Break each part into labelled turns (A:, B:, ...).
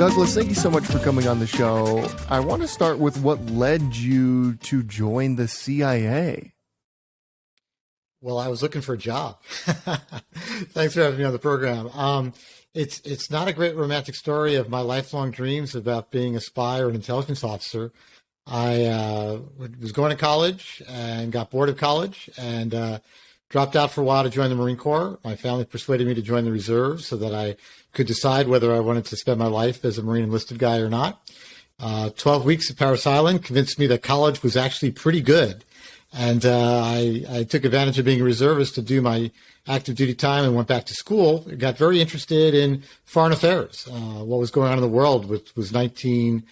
A: Douglas, thank you so much for coming on the show. I want to start with what led you to join the CIA.
B: Well, I was looking for a job. Thanks for having me on the program. It's not a great romantic story of my lifelong dreams about being a spy or an intelligence officer. I was going to college and got bored of college and dropped out for a while to join the Marine Corps. My family persuaded me to join the reserves so that I could decide whether I wanted to spend my life as a Marine enlisted guy or not. 12 weeks at Parris Island convinced me that college was actually pretty good. And I took advantage of being a reservist to do my active duty time and went back to school. I got very interested in foreign affairs, what was going on in the world, which was the 1980s,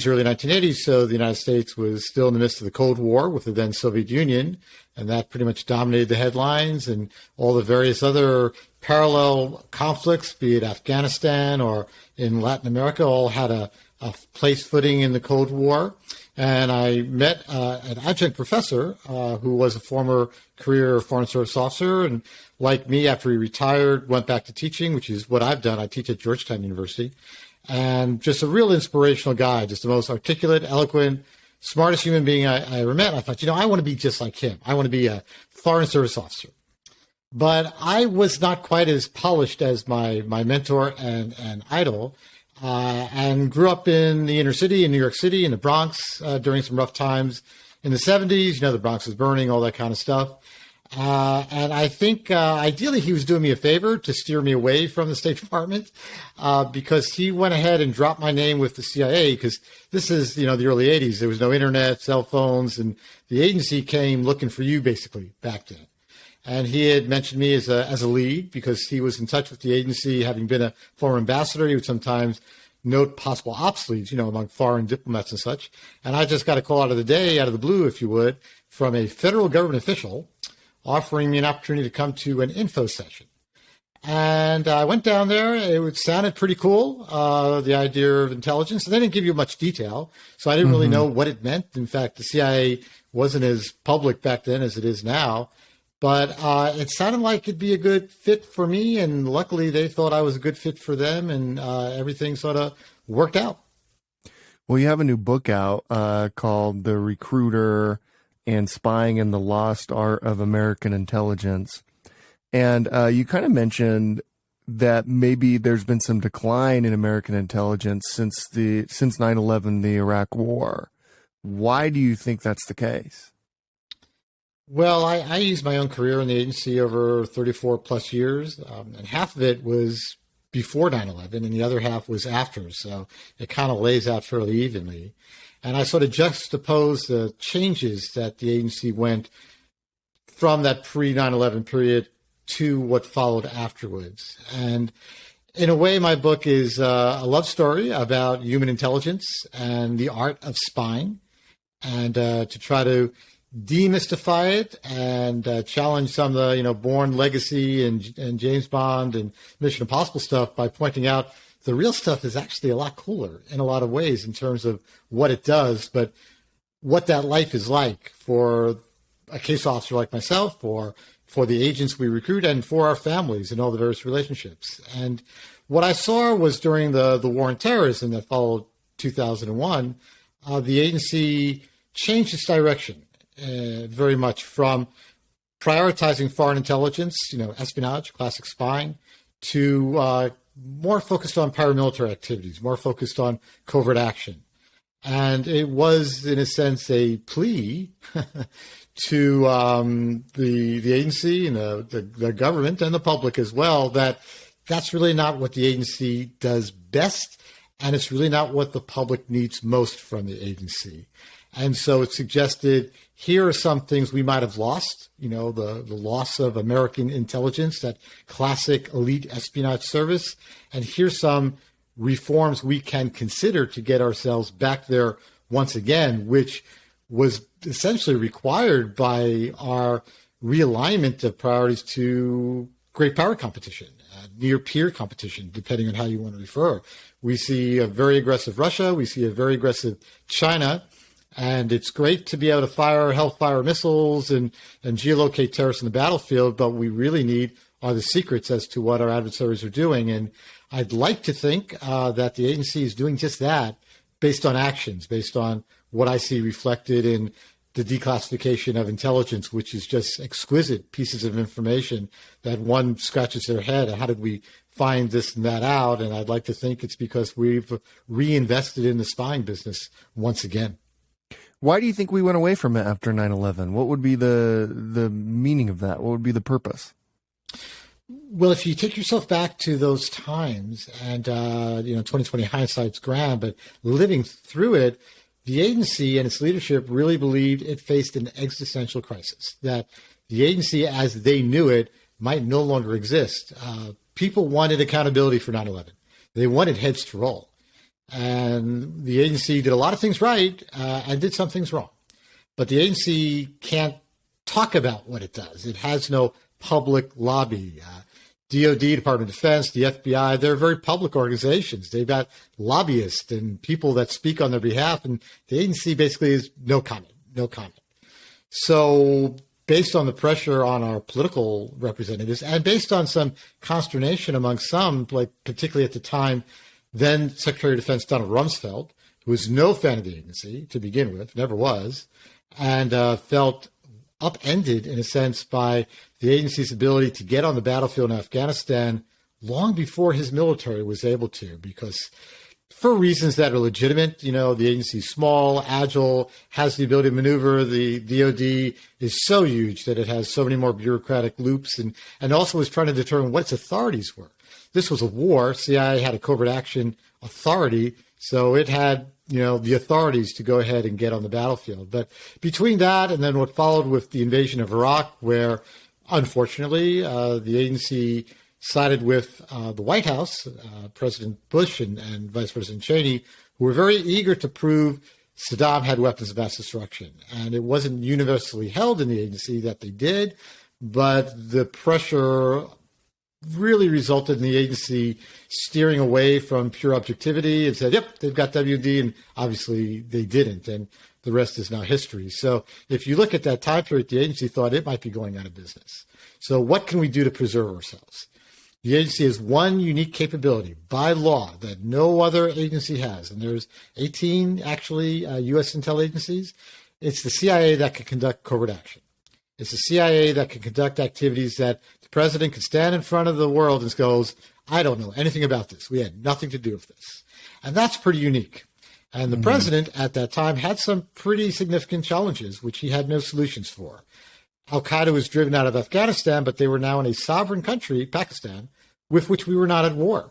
B: early 1980s. So the United States was still in the midst of the Cold War with the then Soviet Union, and that pretty much dominated the headlines, and all the various other parallel conflicts, be it Afghanistan or in Latin America, all had a place footing in the Cold War. And I met an adjunct professor who was a former career Foreign Service officer, and like me, after he retired, went back to teaching, which is what I've done. I teach at Georgetown University. And just a real inspirational guy, just the most articulate, eloquent, smartest human being I ever met. I thought, I want to be just like him. I want to be a Foreign Service officer. But I was not quite as polished as my mentor and idol, and grew up in the inner city in New York City, in the Bronx, during some rough times in the 70s. The Bronx was burning, all that kind of stuff. And I think ideally he was doing me a favor to steer me away from the State Department, because he went ahead and dropped my name with the CIA, because this is, the early 80s. There was no internet, cell phones, and the agency came looking for you basically back then. And he had mentioned me as a lead because he was in touch with the agency, having been a former ambassador. He would sometimes note possible ops leads, among foreign diplomats and such. And I just got a call out of the blue, if you would, from a federal government official offering me an opportunity to come to an info session. And I went down there. It sounded pretty cool, the idea of intelligence. They didn't give you much detail, so I didn't really know what it meant. In fact, the CIA wasn't as public back then as it is now. But it sounded like it'd be a good fit for me, and luckily they thought I was a good fit for them, and everything sort of worked out.
A: Well, you have a new book out called The Recruiter and Spying in the Lost Art of American Intelligence. And you kind of mentioned that maybe there's been some decline in American intelligence since 9/11, the Iraq War. Why do you think that's the case?
B: Well, I used my own career in the agency over 34 plus years, and half of it was before 9/11 and the other half was after. So it kind of lays out fairly evenly. And I sort of juxtapose the changes that the agency went from that pre-9/11 period to what followed afterwards. And in a way, my book is a love story about human intelligence and the art of spying, and to try to demystify it and challenge some of the Bourne Legacy and James Bond and Mission Impossible stuff by pointing out the real stuff is actually a lot cooler in a lot of ways in terms of what it does, but what that life is like for a case officer like myself, or for the agents we recruit, and for our families and all the various relationships. And what I saw was during the war on terrorism that followed 2001, the agency changed its direction very much from prioritizing foreign intelligence, espionage, classic spying, to more focused on paramilitary activities, more focused on covert action. And it was, in a sense, a plea to the agency and the government and the public as well, that that's really not what the agency does best, and it's really not what the public needs most from the agency. And so it suggested, here are some things we might have lost, the loss of American intelligence, that classic elite espionage service. And here's some reforms we can consider to get ourselves back there once again, which was essentially required by our realignment of priorities to great power competition, near peer competition, depending on how you want to refer. We see a very aggressive Russia. We see a very aggressive China. And it's great to be able to fire Hellfire missiles and geolocate terrorists in the battlefield, but we really need are the secrets as to what our adversaries are doing. And I'd like to think that the agency is doing just that based on actions, based on what I see reflected in the declassification of intelligence, which is just exquisite pieces of information that one scratches their head. How did we find this and that out? And I'd like to think it's because we've reinvested in the spying business once again.
A: Why do you think we went away from it after 9/11? What would be the meaning of that? What would be the purpose?
B: Well, if you take yourself back to those times, and 2020 hindsight's grand, but living through it, the agency and its leadership really believed it faced an existential crisis, that the agency as they knew it might no longer exist. People wanted accountability for 9/11. They wanted heads to roll. And the agency did a lot of things right and did some things wrong. But the agency can't talk about what it does. It has no public lobby. DOD, Department of Defense, the FBI, they're very public organizations. They've got lobbyists and people that speak on their behalf, and the agency basically is no comment, no comment. So based on the pressure on our political representatives and based on some consternation among some, like particularly at the time, then Secretary of Defense Donald Rumsfeld, who was no fan of the agency to begin with, never was, and felt upended in a sense by the agency's ability to get on the battlefield in Afghanistan long before his military was able to, because for reasons that are legitimate, the agency's small, agile, has the ability to maneuver. The DOD is so huge that it has so many more bureaucratic loops, and also was trying to determine what its authorities were. This was a war. CIA had a covert action authority, so it had the authorities to go ahead and get on the battlefield. But between that and then what followed with the invasion of Iraq, where unfortunately the agency sided with the White House, President Bush and Vice President Cheney, who were very eager to prove Saddam had weapons of mass destruction. And it wasn't universally held in the agency that they did, but the pressure really resulted in the agency steering away from pure objectivity and said, yep, they've got WD, and obviously they didn't, and the rest is now history. So if you look at that time period, the agency thought it might be going out of business. So what can we do to preserve ourselves? The agency has one unique capability by law that no other agency has, and there's 18 actually U.S. intel agencies. It's the CIA that can conduct covert action. It's the CIA that can conduct activities that the president can stand in front of the world and goes, I don't know anything about this. We had nothing to do with this. And that's pretty unique. And the president at that time had some pretty significant challenges, which he had no solutions for. Al-Qaeda was driven out of Afghanistan, but they were now in a sovereign country, Pakistan, with which we were not at war.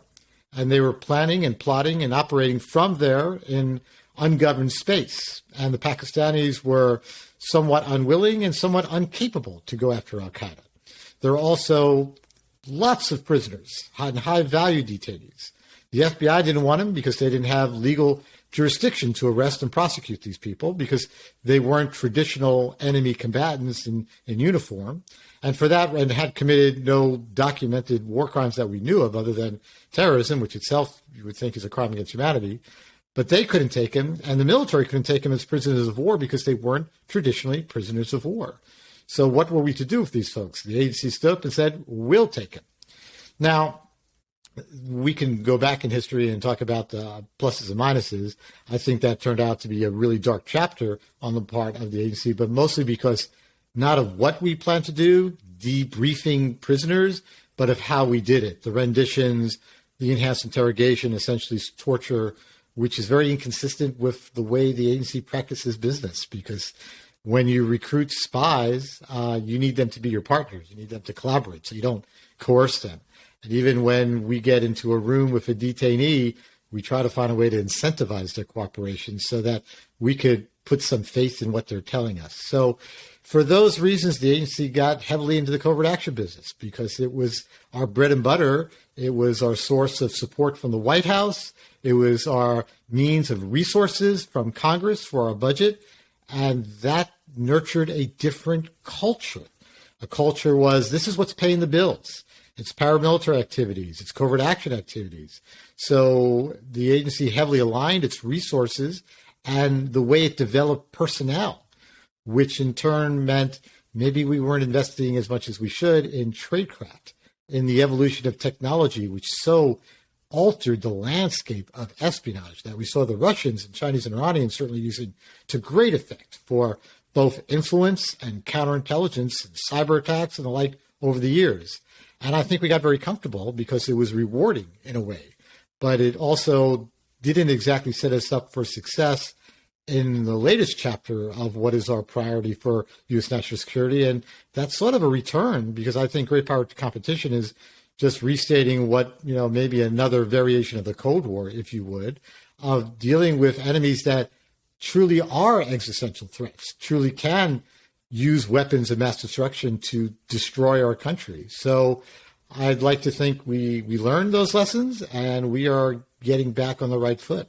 B: And they were planning and plotting and operating from there in ungoverned space. And the Pakistanis were somewhat unwilling and somewhat incapable to go after Al-Qaeda. There are also lots of prisoners and high-value detainees. The FBI didn't want them because they didn't have legal jurisdiction to arrest and prosecute these people because they weren't traditional enemy combatants in uniform. And for that, and had committed no documented war crimes that we knew of other than terrorism, which itself you would think is a crime against humanity. But they couldn't take him, and the military couldn't take him as prisoners of war because they weren't traditionally prisoners of war. So what were we to do with these folks? The agency stood up and said, we'll take him. Now, we can go back in history and talk about the pluses and minuses. I think that turned out to be a really dark chapter on the part of the agency, but mostly because not of what we plan to do, debriefing prisoners, but of how we did it. The renditions, the enhanced interrogation, essentially torture, which is very inconsistent with the way the agency practices business, because when you recruit spies, you need them to be your partners. You need them to collaborate, so you don't coerce them. And even when we get into a room with a detainee, we try to find a way to incentivize their cooperation so that we could put some faith in what they're telling us. So for those reasons, the agency got heavily into the covert action business because it was our bread and butter. It was our source of support from the White House. It was our means of resources from Congress for our budget. And that nurtured a different culture. A culture was, this is what's paying the bills. It's paramilitary activities. It's covert action activities. So the agency heavily aligned its resources and the way it developed personnel, which in turn meant maybe we weren't investing as much as we should in tradecraft, in the evolution of technology, which so altered the landscape of espionage that we saw the Russians and Chinese and Iranians certainly using to great effect for both influence and counterintelligence and cyber attacks and the like over the years. And I think we got very comfortable because it was rewarding in a way, but it also didn't exactly set us up for success in the latest chapter of what is our priority for U.S. national security. And that's sort of a return, because I think great power to competition is just restating what, maybe another variation of the Cold War, if you would, of dealing with enemies that truly are existential threats, truly can use weapons of mass destruction to destroy our country. So I'd like to think we learned those lessons and we are getting back on the right foot.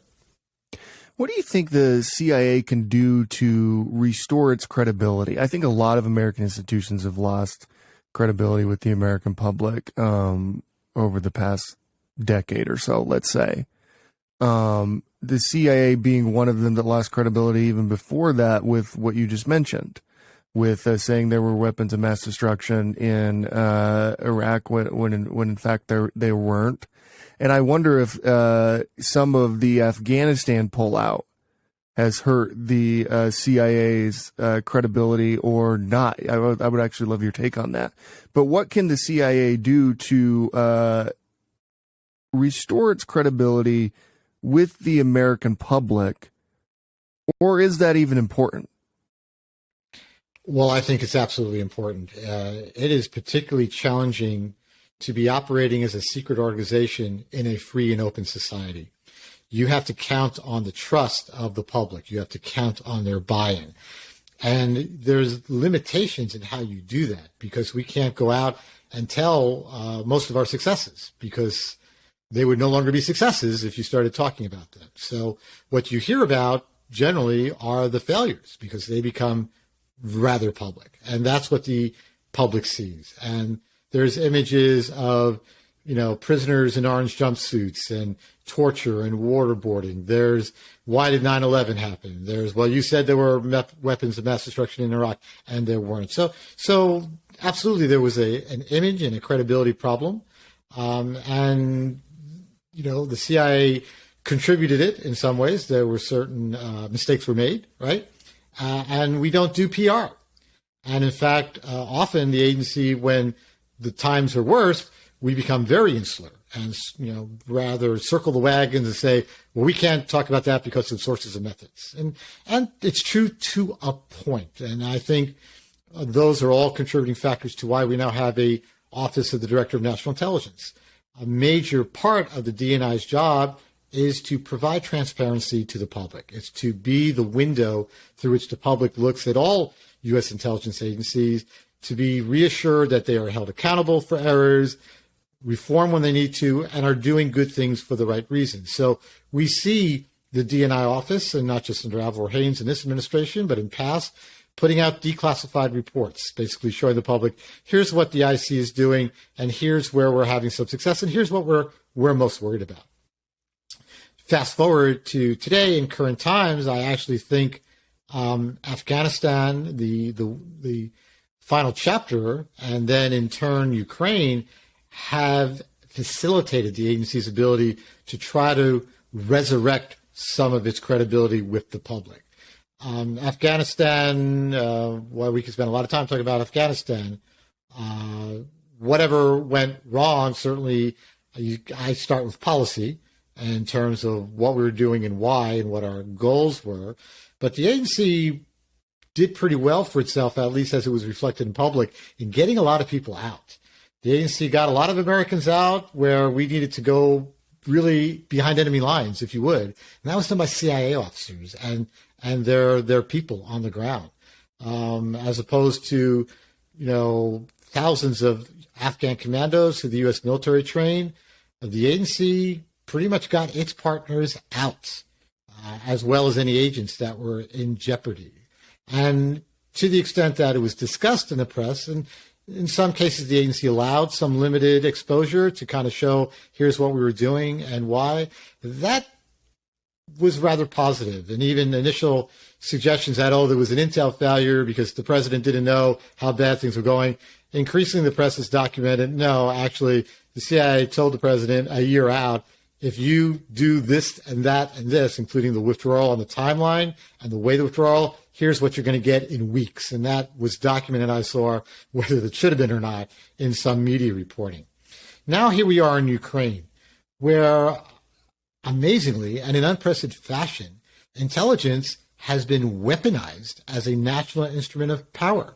A: What do you think the CIA can do to restore its credibility? I think a lot of American institutions have lost credibility with the American public over the past decade or so, let's say. The CIA being one of them that lost credibility even before that, with what you just mentioned, with saying there were weapons of mass destruction in Iraq when in fact they weren't. And I wonder if some of the Afghanistan pullout has hurt the CIA's credibility or not. I would actually love your take on that. But what can the CIA do to restore its credibility with the American public, or is that even important?
B: Well, I think it's absolutely important. It is particularly challenging to be operating as a secret organization in a free and open society. You have to count on the trust of the public. You have to count on their buy-in. And there's limitations in how you do that, because we can't go out and tell most of our successes, because they would no longer be successes if you started talking about them. So what you hear about generally are the failures, because they become rather public. And that's what the public sees. And there's images of, prisoners in orange jumpsuits and torture and waterboarding. There's, why did 9/11 happen? There's, well, you said there were weapons of mass destruction in Iraq, and there weren't. So absolutely, there was an image and a credibility problem. And the CIA contributed it in some ways. There were certain mistakes were made, right? And we don't do PR. And in fact, often the agency, when the times are worse, we become very insular and, rather circle the wagons and say, well, we can't talk about that because of sources and methods. And it's true to a point. And I think those are all contributing factors to why we now have a Office of the Director of National Intelligence. A major part of the DNI's job is to provide transparency to the public. It's to be the window through which the public looks at all U.S. intelligence agencies, to be reassured that they are held accountable for errors, reform when they need to, and are doing good things for the right reasons. So we see the DNI office, and not just under Alvaro Haynes in this administration, but in past, putting out declassified reports, basically showing the public, here's what the IC is doing, and here's where we're having some success, and here's what we're most worried about. Fast forward to today, in current times, I actually think Afghanistan, the final chapter, and then in turn Ukraine, have facilitated the agency's ability to try to resurrect some of its credibility with the public. Afghanistan, we could spend a lot of time talking about Afghanistan. Whatever went wrong, certainly I start with policy in terms of what we were doing and why and what our goals were. But the agency did pretty well for itself, at least as it was reflected in public, in getting a lot of people out. The agency got a lot of Americans out where we needed to go really behind enemy lines, if you would. And that was done by CIA officers and their people on the ground, as opposed to, thousands of Afghan commandos who the U.S. military trained. The agency pretty much got its partners out, as well as any agents that were in jeopardy. And to the extent that it was discussed in the press, and in some cases the agency allowed some limited exposure to kind of show here's what we were doing and why, that was rather positive. And even initial suggestions that, there was an intel failure because the president didn't know how bad things were going. increasingly the press has documented, no, actually, the CIA told the president a year out, if you do this and that and this, including the withdrawal on the timeline and the way the withdrawal, here's what you're going to get in weeks. And that was documented, I saw, whether it should have been or not, in some media reporting. Now here we are in Ukraine, where amazingly and in unprecedented fashion, intelligence has been weaponized as a national instrument of power.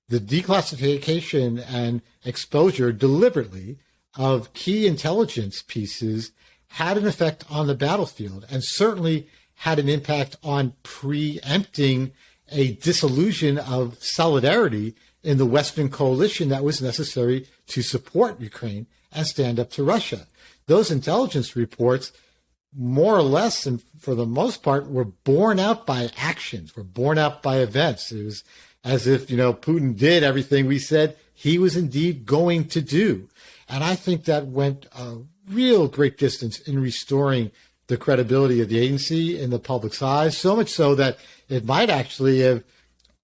B: The declassification and exposure deliberately of key intelligence pieces had an effect on the battlefield and certainly had an impact on preempting a dissolution of solidarity in the Western coalition that was necessary to support Ukraine and stand up to Russia. Those intelligence reports, more or less, and for the most part, were borne out by actions, were borne out by events. It was as if, Putin did everything we said he was indeed going to do. And I think that went a real great distance in restoring the credibility of the agency in the public's eyes, so much so that it might actually have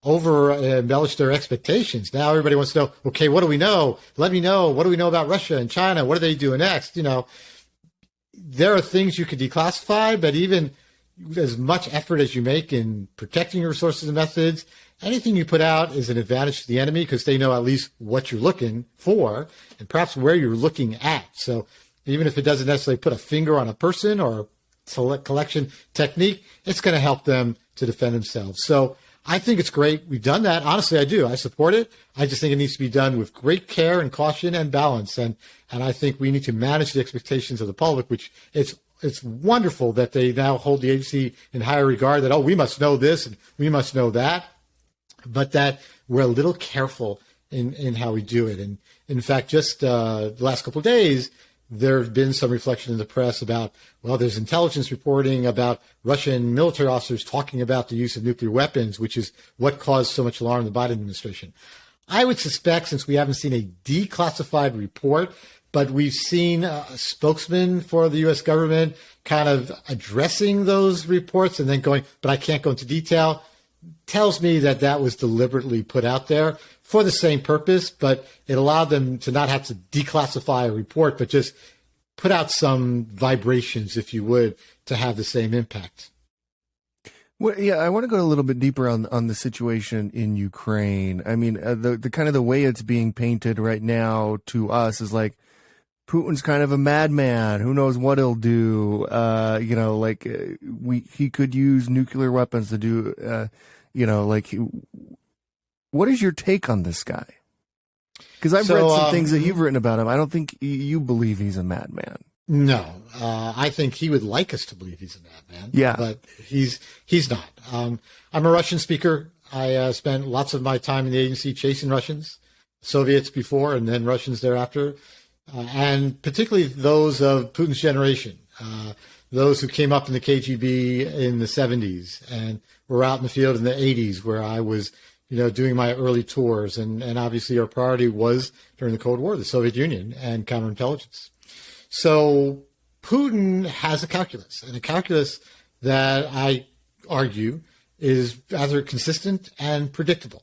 B: over-embellished their expectations. Now everybody wants to know, okay, what do we know? Let me know. What do we know about Russia and China? What are they doing next? There are things you could declassify, but even as much effort as you make in protecting your resources and methods, anything you put out is an advantage to the enemy because they know at least what you're looking for and perhaps where you're looking at. So even if it doesn't necessarily put a finger on a person or a select collection technique, it's going to help them to defend themselves. So I think it's great. We've done that. Honestly, I do. I support it. I just think it needs to be done with great care and caution and balance. And I think we need to manage the expectations of the public, which it's wonderful that they now hold the agency in higher regard that, we must know this and we must know that, but that we're a little careful in how we do it. And in fact, just the last couple of days, there have been some reflection in the press about, there's intelligence reporting about Russian military officers talking about the use of nuclear weapons, which is what caused so much alarm in the Biden administration. I would suspect, since we haven't seen a declassified report, but we've seen a spokesman for the U.S. government kind of addressing those reports and then going, but I can't go into detail, tells me that that was deliberately put out there for the same purpose, but it allowed them to not have to declassify a report, but just put out some vibrations, if you would, to have the same impact.
A: Well, yeah, I want to go a little bit deeper on the situation in Ukraine. I mean, the kind of the way it's being painted right now to us is like Putin's kind of a madman. Who knows what he'll do? He could use nuclear weapons to do. What is your take on this guy? Because I've read some things that you've written about him. I don't think you believe he's a madman.
B: No, I think he would like us to believe he's a madman.
A: Yeah,
B: but he's not. I'm a Russian speaker. I spent lots of my time in the agency chasing Russians, Soviets before, and then Russians thereafter, and particularly those of Putin's generation, those who came up in the KGB in the 70s and were out in the field in the 80s, where I was, doing my early tours, and obviously our priority was during the Cold War, the Soviet Union and counterintelligence. So Putin has a calculus, and a calculus that I argue is rather consistent and predictable.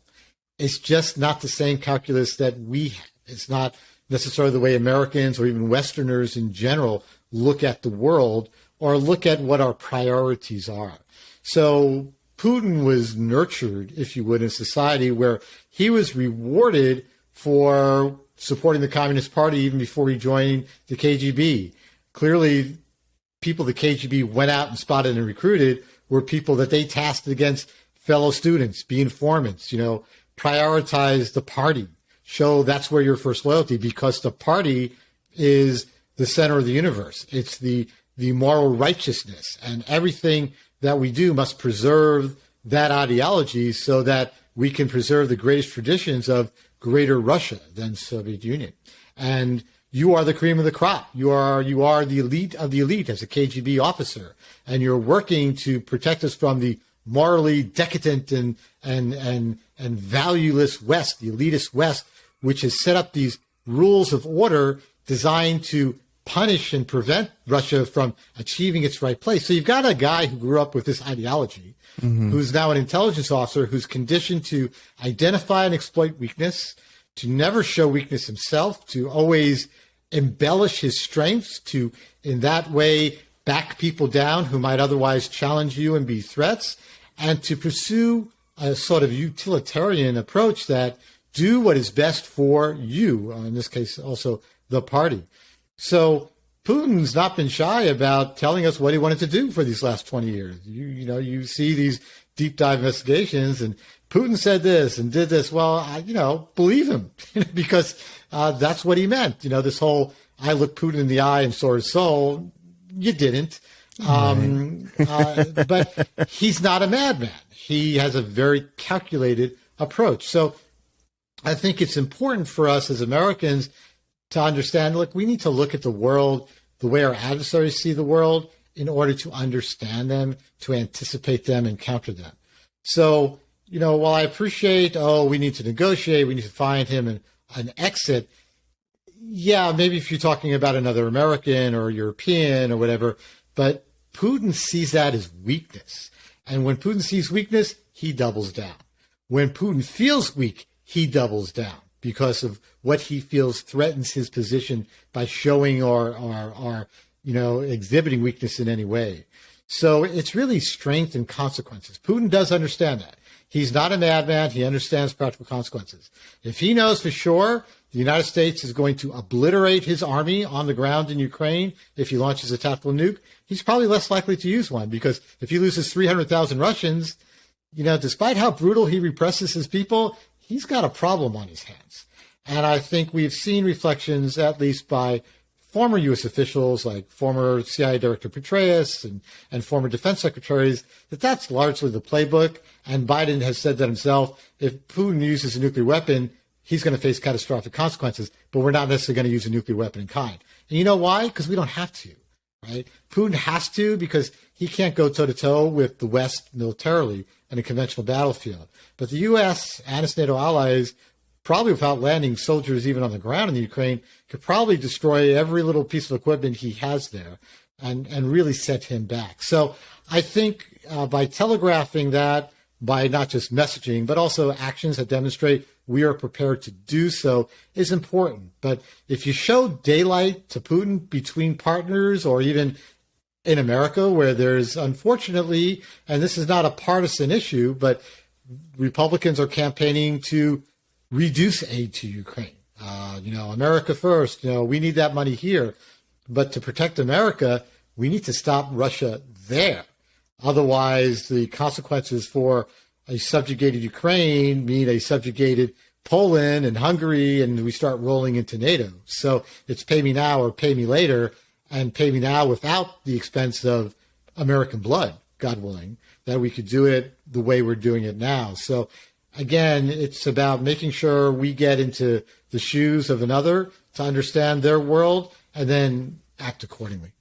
B: It's just not the same calculus that we have. It's not necessarily the way Americans or even Westerners in general look at the world or look at what our priorities are. So Putin was nurtured, if you would, in a society where he was rewarded for supporting the Communist Party even before he joined the KGB. Clearly, people the KGB went out and spotted and recruited were people that they tasked against fellow students, be informants, prioritize the party, show that's where your first loyalty, because the party is the center of the universe. It's the moral righteousness, and everything that we do must preserve that ideology so that we can preserve the greatest traditions of greater Russia than Soviet Union. And you are the cream of the crop. You are the elite of the elite as a KGB officer, and you're working to protect us from the morally decadent and valueless West, the elitist West, which has set up these rules of order designed to punish and prevent Russia from achieving its right place. So you've got a guy who grew up with this ideology, who's now an intelligence officer, who's conditioned to identify and exploit weakness, to never show weakness himself, to always embellish his strengths, to in that way back people down who might otherwise challenge you and be threats, and to pursue a sort of utilitarian approach that do what is best for you, in this case also the party. So Putin's not been shy about telling us what he wanted to do for these last 20 years. You see these deep dive investigations, and Putin said this and did this. Well, believe him because that's what he meant. This whole I looked Putin in the eye and saw his soul. You didn't. But he's not a madman. He has a very calculated approach. So I think it's important for us as Americans to understand, look, we need to look at the world the way our adversaries see the world in order to understand them, to anticipate them and counter them. So, while I appreciate, we need to negotiate, we need to find him an exit. Yeah, maybe if you're talking about another American or European or whatever, but Putin sees that as weakness. And when Putin sees weakness, he doubles down. When Putin feels weak, he doubles down because of what he feels threatens his position by showing or exhibiting weakness in any way. So it's really strength and consequences. Putin does understand that. He's not a madman. He understands practical consequences. If he knows for sure the United States is going to obliterate his army on the ground in Ukraine if he launches a tactical nuke, he's probably less likely to use one because if he loses 300,000 Russians, despite how brutal he represses his people, he's got a problem on his hands. And I think we've seen reflections, at least by former U.S. officials like former CIA Director Petraeus and former defense secretaries, that's largely the playbook. And Biden has said that himself. If Putin uses a nuclear weapon, he's going to face catastrophic consequences, but we're not necessarily going to use a nuclear weapon in kind. And you know why? Because we don't have to, right? Putin has to because he can't go toe-to-toe with the West militarily in a conventional battlefield. But the U.S. and its NATO allies, probably without landing soldiers even on the ground in the Ukraine, could probably destroy every little piece of equipment he has there and really set him back. So I think by telegraphing that, by not just messaging, but also actions that demonstrate we are prepared to do so is important. But if you show daylight to Putin between partners or even in America where there's unfortunately, and this is not a partisan issue, but Republicans are campaigning to reduce aid to Ukraine. America first, we need that money here. But to protect America, we need to stop Russia there. Otherwise, the consequences for a subjugated Ukraine mean a subjugated Poland and Hungary, and we start rolling into NATO. So it's pay me now or pay me later, and pay me now without the expense of American blood, God willing, that we could do it the way we're doing it now. So again, it's about making sure we get into the shoes of another to understand their world and then act accordingly.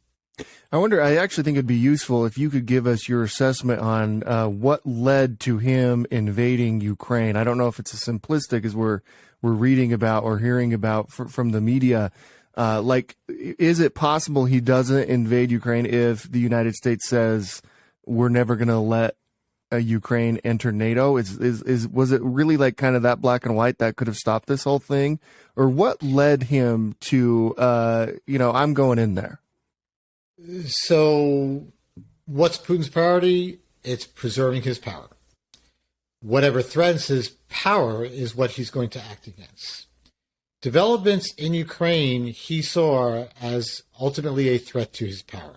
A: I actually think it'd be useful if you could give us your assessment on what led to him invading Ukraine. I don't know if it's as simplistic as we're reading about or hearing about from the media. Is it possible he doesn't invade Ukraine if the United States says we're never going to let Ukraine enter NATO? Was it really like kind of that black and white that could have stopped this whole thing? Or what led him to, I'm going in there?
B: So what's Putin's priority? It's preserving his power. Whatever threatens his power is what he's going to act against. Developments in Ukraine he saw as ultimately a threat to his power.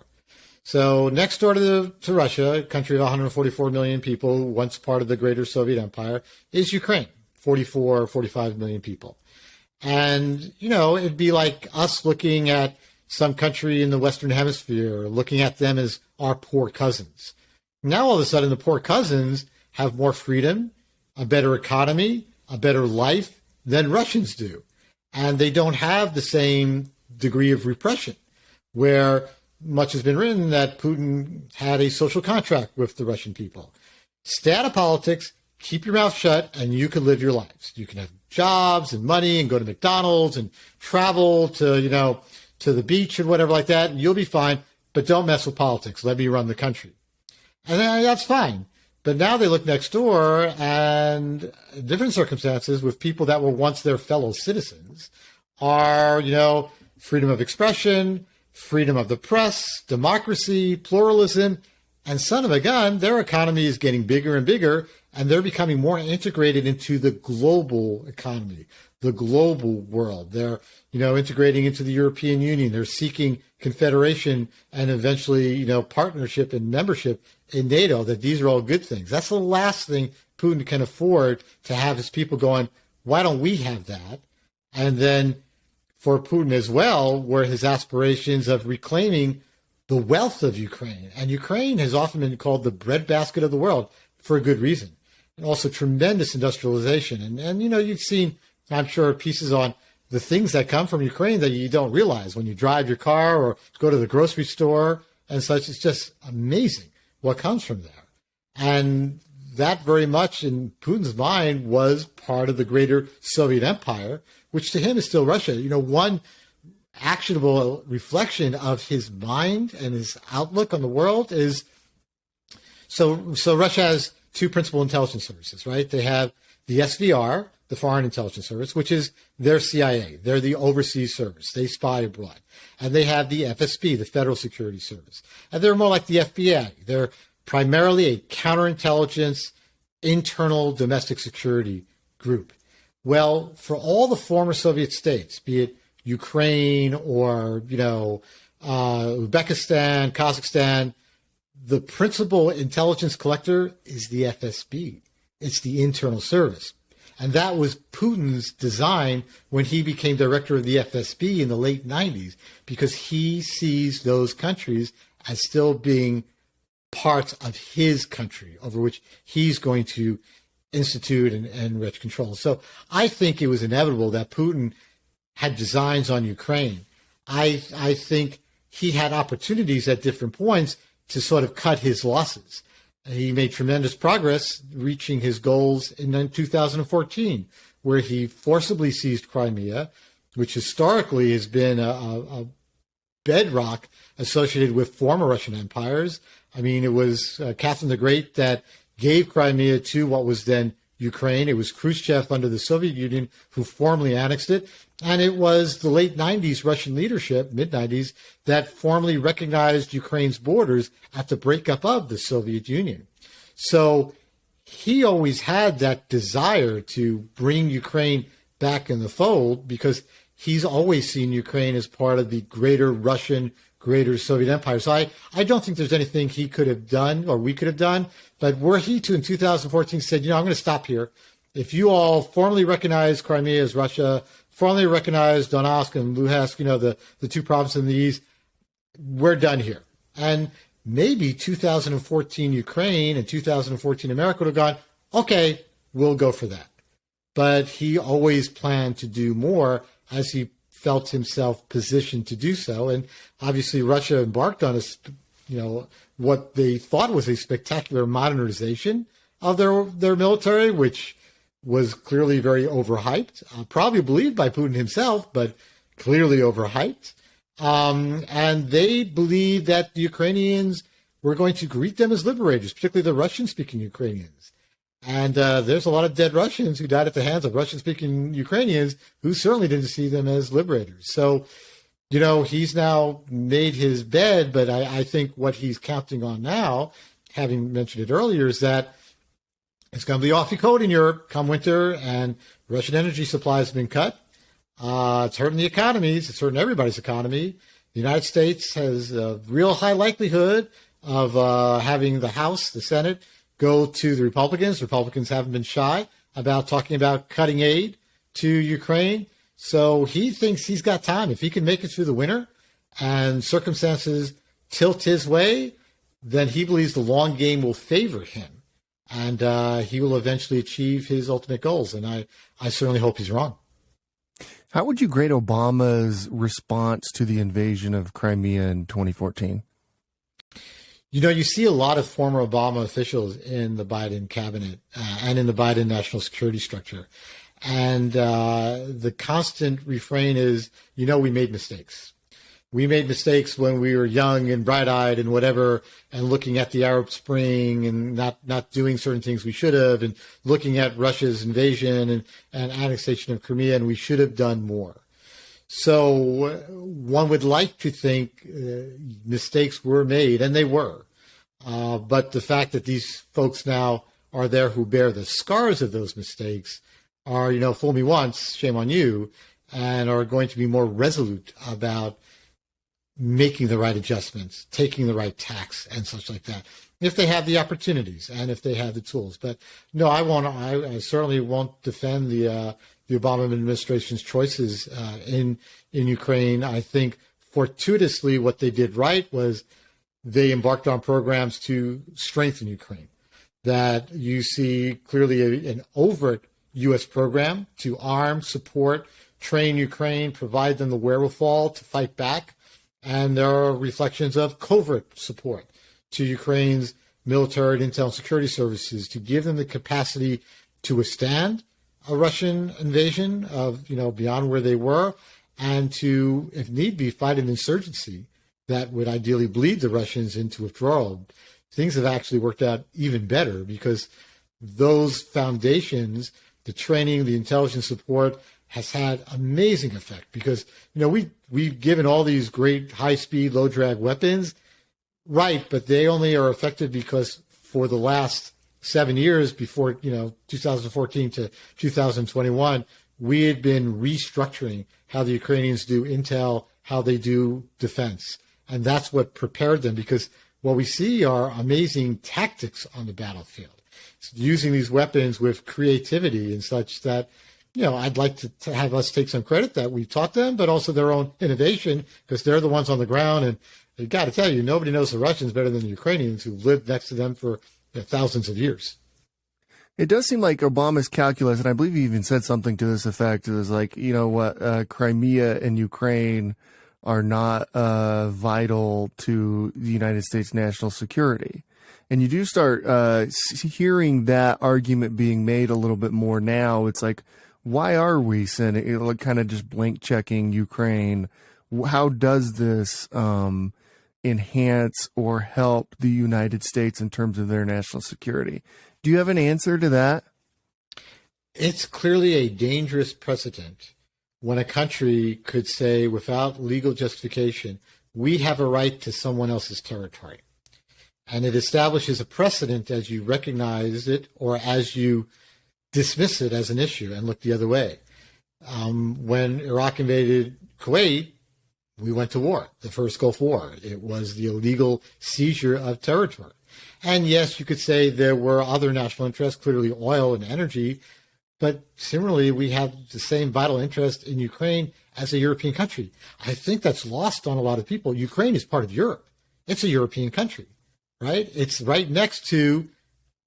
B: So next door to Russia, a country of 144 million people, once part of the greater Soviet Empire, is Ukraine, 45 million people. And, it'd be like us looking at some country in the Western Hemisphere, looking at them as our poor cousins. Now, all of a sudden, the poor cousins have more freedom, a better economy, a better life than Russians do. And they don't have the same degree of repression, where much has been written that Putin had a social contract with the Russian people. Stay out of politics, keep your mouth shut, and you can live your lives. You can have jobs and money and go to McDonald's and travel to, to the beach and whatever like that, and you'll be fine, but don't mess with politics. Let me run the country. And that's fine. But now they look next door and different circumstances with people that were once their fellow citizens are, freedom of expression, freedom of the press, democracy, pluralism, and son of a gun, their economy is getting bigger and bigger, and they're becoming more integrated into the global economy, the global world. They're, integrating into the European Union. They're seeking confederation and eventually, partnership and membership in NATO, that these are all good things. That's the last thing Putin can afford, to have his people going, why don't we have that? And then for Putin as well, were his aspirations of reclaiming the wealth of Ukraine. And Ukraine has often been called the breadbasket of the world for a good reason. And also tremendous industrialization. And you've seen, I'm sure, pieces on the things that come from Ukraine that you don't realize when you drive your car or go to the grocery store and such. It's just amazing what comes from there. And that very much in Putin's mind was part of the greater Soviet empire, which to him is still Russia. One actionable reflection of his mind and his outlook on the world is, so Russia has two principal intelligence services, right? They have the SVR, the Foreign Intelligence Service, which is their CIA. They're the overseas service. They spy abroad. And they have the FSB, the Federal Security Service. And they're more like the FBI. They're primarily a counterintelligence, internal domestic security group. Well, for all the former Soviet states, be it Ukraine or, Uzbekistan, Kazakhstan, the principal intelligence collector is the FSB. It's the internal service. And that was Putin's design when he became director of the FSB in the late 90s, because he sees those countries as still being parts of his country over which he's going to institute and wreak control. So I think it was inevitable that Putin had designs on Ukraine. I think he had opportunities at different points to sort of cut his losses. He made tremendous progress reaching his goals in 2014, where he forcibly seized Crimea, which historically has been a bedrock associated with former Russian empires. I mean, it was Catherine the Great that gave Crimea to what was then Ukraine. It was Khrushchev under the Soviet Union who formally annexed it. And it was the late 90s Russian leadership, mid-90s, that formally recognized Ukraine's borders at the breakup of the Soviet Union. So he always had that desire to bring Ukraine back in the fold, because he's always seen Ukraine as part of the greater Russian, greater Soviet empire. So I don't think there's anything he could have done or we could have done. But were he to, in 2014, said, I'm going to stop here. If you all formally recognize Crimea as Russia, formally recognize Donetsk and Luhansk, the two provinces in the east, we're done here. And maybe 2014 Ukraine and 2014 America would have gone, okay, we'll go for that. But he always planned to do more as he felt himself positioned to do so. And obviously Russia embarked on what they thought was a spectacular modernization of their military, which was clearly very overhyped, probably believed by Putin himself, but clearly overhyped. And they believed that the Ukrainians were going to greet them as liberators, particularly the Russian-speaking Ukrainians. And there's a lot of dead Russians who died at the hands of Russian-speaking Ukrainians who certainly didn't see them as liberators. So, he's now made his bed, but I think what he's counting on now, having mentioned it earlier, is that it's going to be off the code in Europe come winter, and Russian energy supply has been cut. It's hurting the economies. It's hurting everybody's economy. The United States has a real high likelihood of having the House, the Senate, go to the Republicans. Republicans haven't been shy about talking about cutting aid to Ukraine. So he thinks he's got time. If he can make it through the winter and circumstances tilt his way, then he believes the long game will favor him. And he will eventually achieve his ultimate goals. And I certainly hope he's wrong.
A: How would you grade Obama's response to the invasion of Crimea in 2014?
B: You see a lot of former Obama officials in the Biden cabinet and in the Biden national security structure. And the constant refrain is, we made mistakes. we made mistakes when we were young and bright-eyed and whatever, and looking at the Arab Spring and not doing certain things we should have, and looking at Russia's invasion and annexation of Crimea, and we should have done more. So one would like to think mistakes were made, and they were. But the fact that these folks now are there who bear the scars of those mistakes are, fool me once, shame on you, and are going to be more resolute about making the right adjustments, taking the right tax and such like that, if they have the opportunities and if they have the tools. But no, I won't. I certainly won't defend the Obama administration's choices in Ukraine. I think fortuitously what they did right was they embarked on programs to strengthen Ukraine. That you see clearly an overt U.S. program to arm, support, train Ukraine, provide them the wherewithal to fight back. And there are reflections of covert support to Ukraine's military and intel and security services to give them the capacity to withstand a Russian invasion of, beyond where they were, and to, if need be, fight an insurgency that would ideally bleed the Russians into withdrawal. Things have actually worked out even better because those foundations, the training, the intelligence support, has had amazing effect because, we've given all these great high-speed, low-drag weapons, right, but they only are effective because for the last 7 years before, 2014 to 2021, we had been restructuring how the Ukrainians do intel, how they do defense. And that's what prepared them because what we see are amazing tactics on the battlefield. It's using these weapons with creativity and such that, I'd like to have us take some credit that we taught them, but also their own innovation because they're the ones on the ground. And I got to tell you, nobody knows the Russians better than the Ukrainians who lived next to them for thousands of years.
A: It does seem like Obama's calculus, and I believe he even said something to this effect, it was like, Crimea and Ukraine are not vital to the United States national security. And you do start hearing that argument being made a little bit more now. It's like, why are we sending, kind of just blank checking Ukraine? How does this enhance or help the United States in terms of their national security? Do you have an answer to that?
B: It's clearly a dangerous precedent when a country could say without legal justification, we have a right to someone else's territory. And it establishes a precedent as you recognize it or as you dismiss it as an issue and look the other way. When Iraq invaded Kuwait, we went to war, the first Gulf War. It was the illegal seizure of territory. And yes, you could say there were other national interests, clearly oil and energy, but similarly, we have the same vital interest in Ukraine as a European country. I think that's lost on a lot of people. Ukraine is part of Europe. It's a European country, right? It's right next to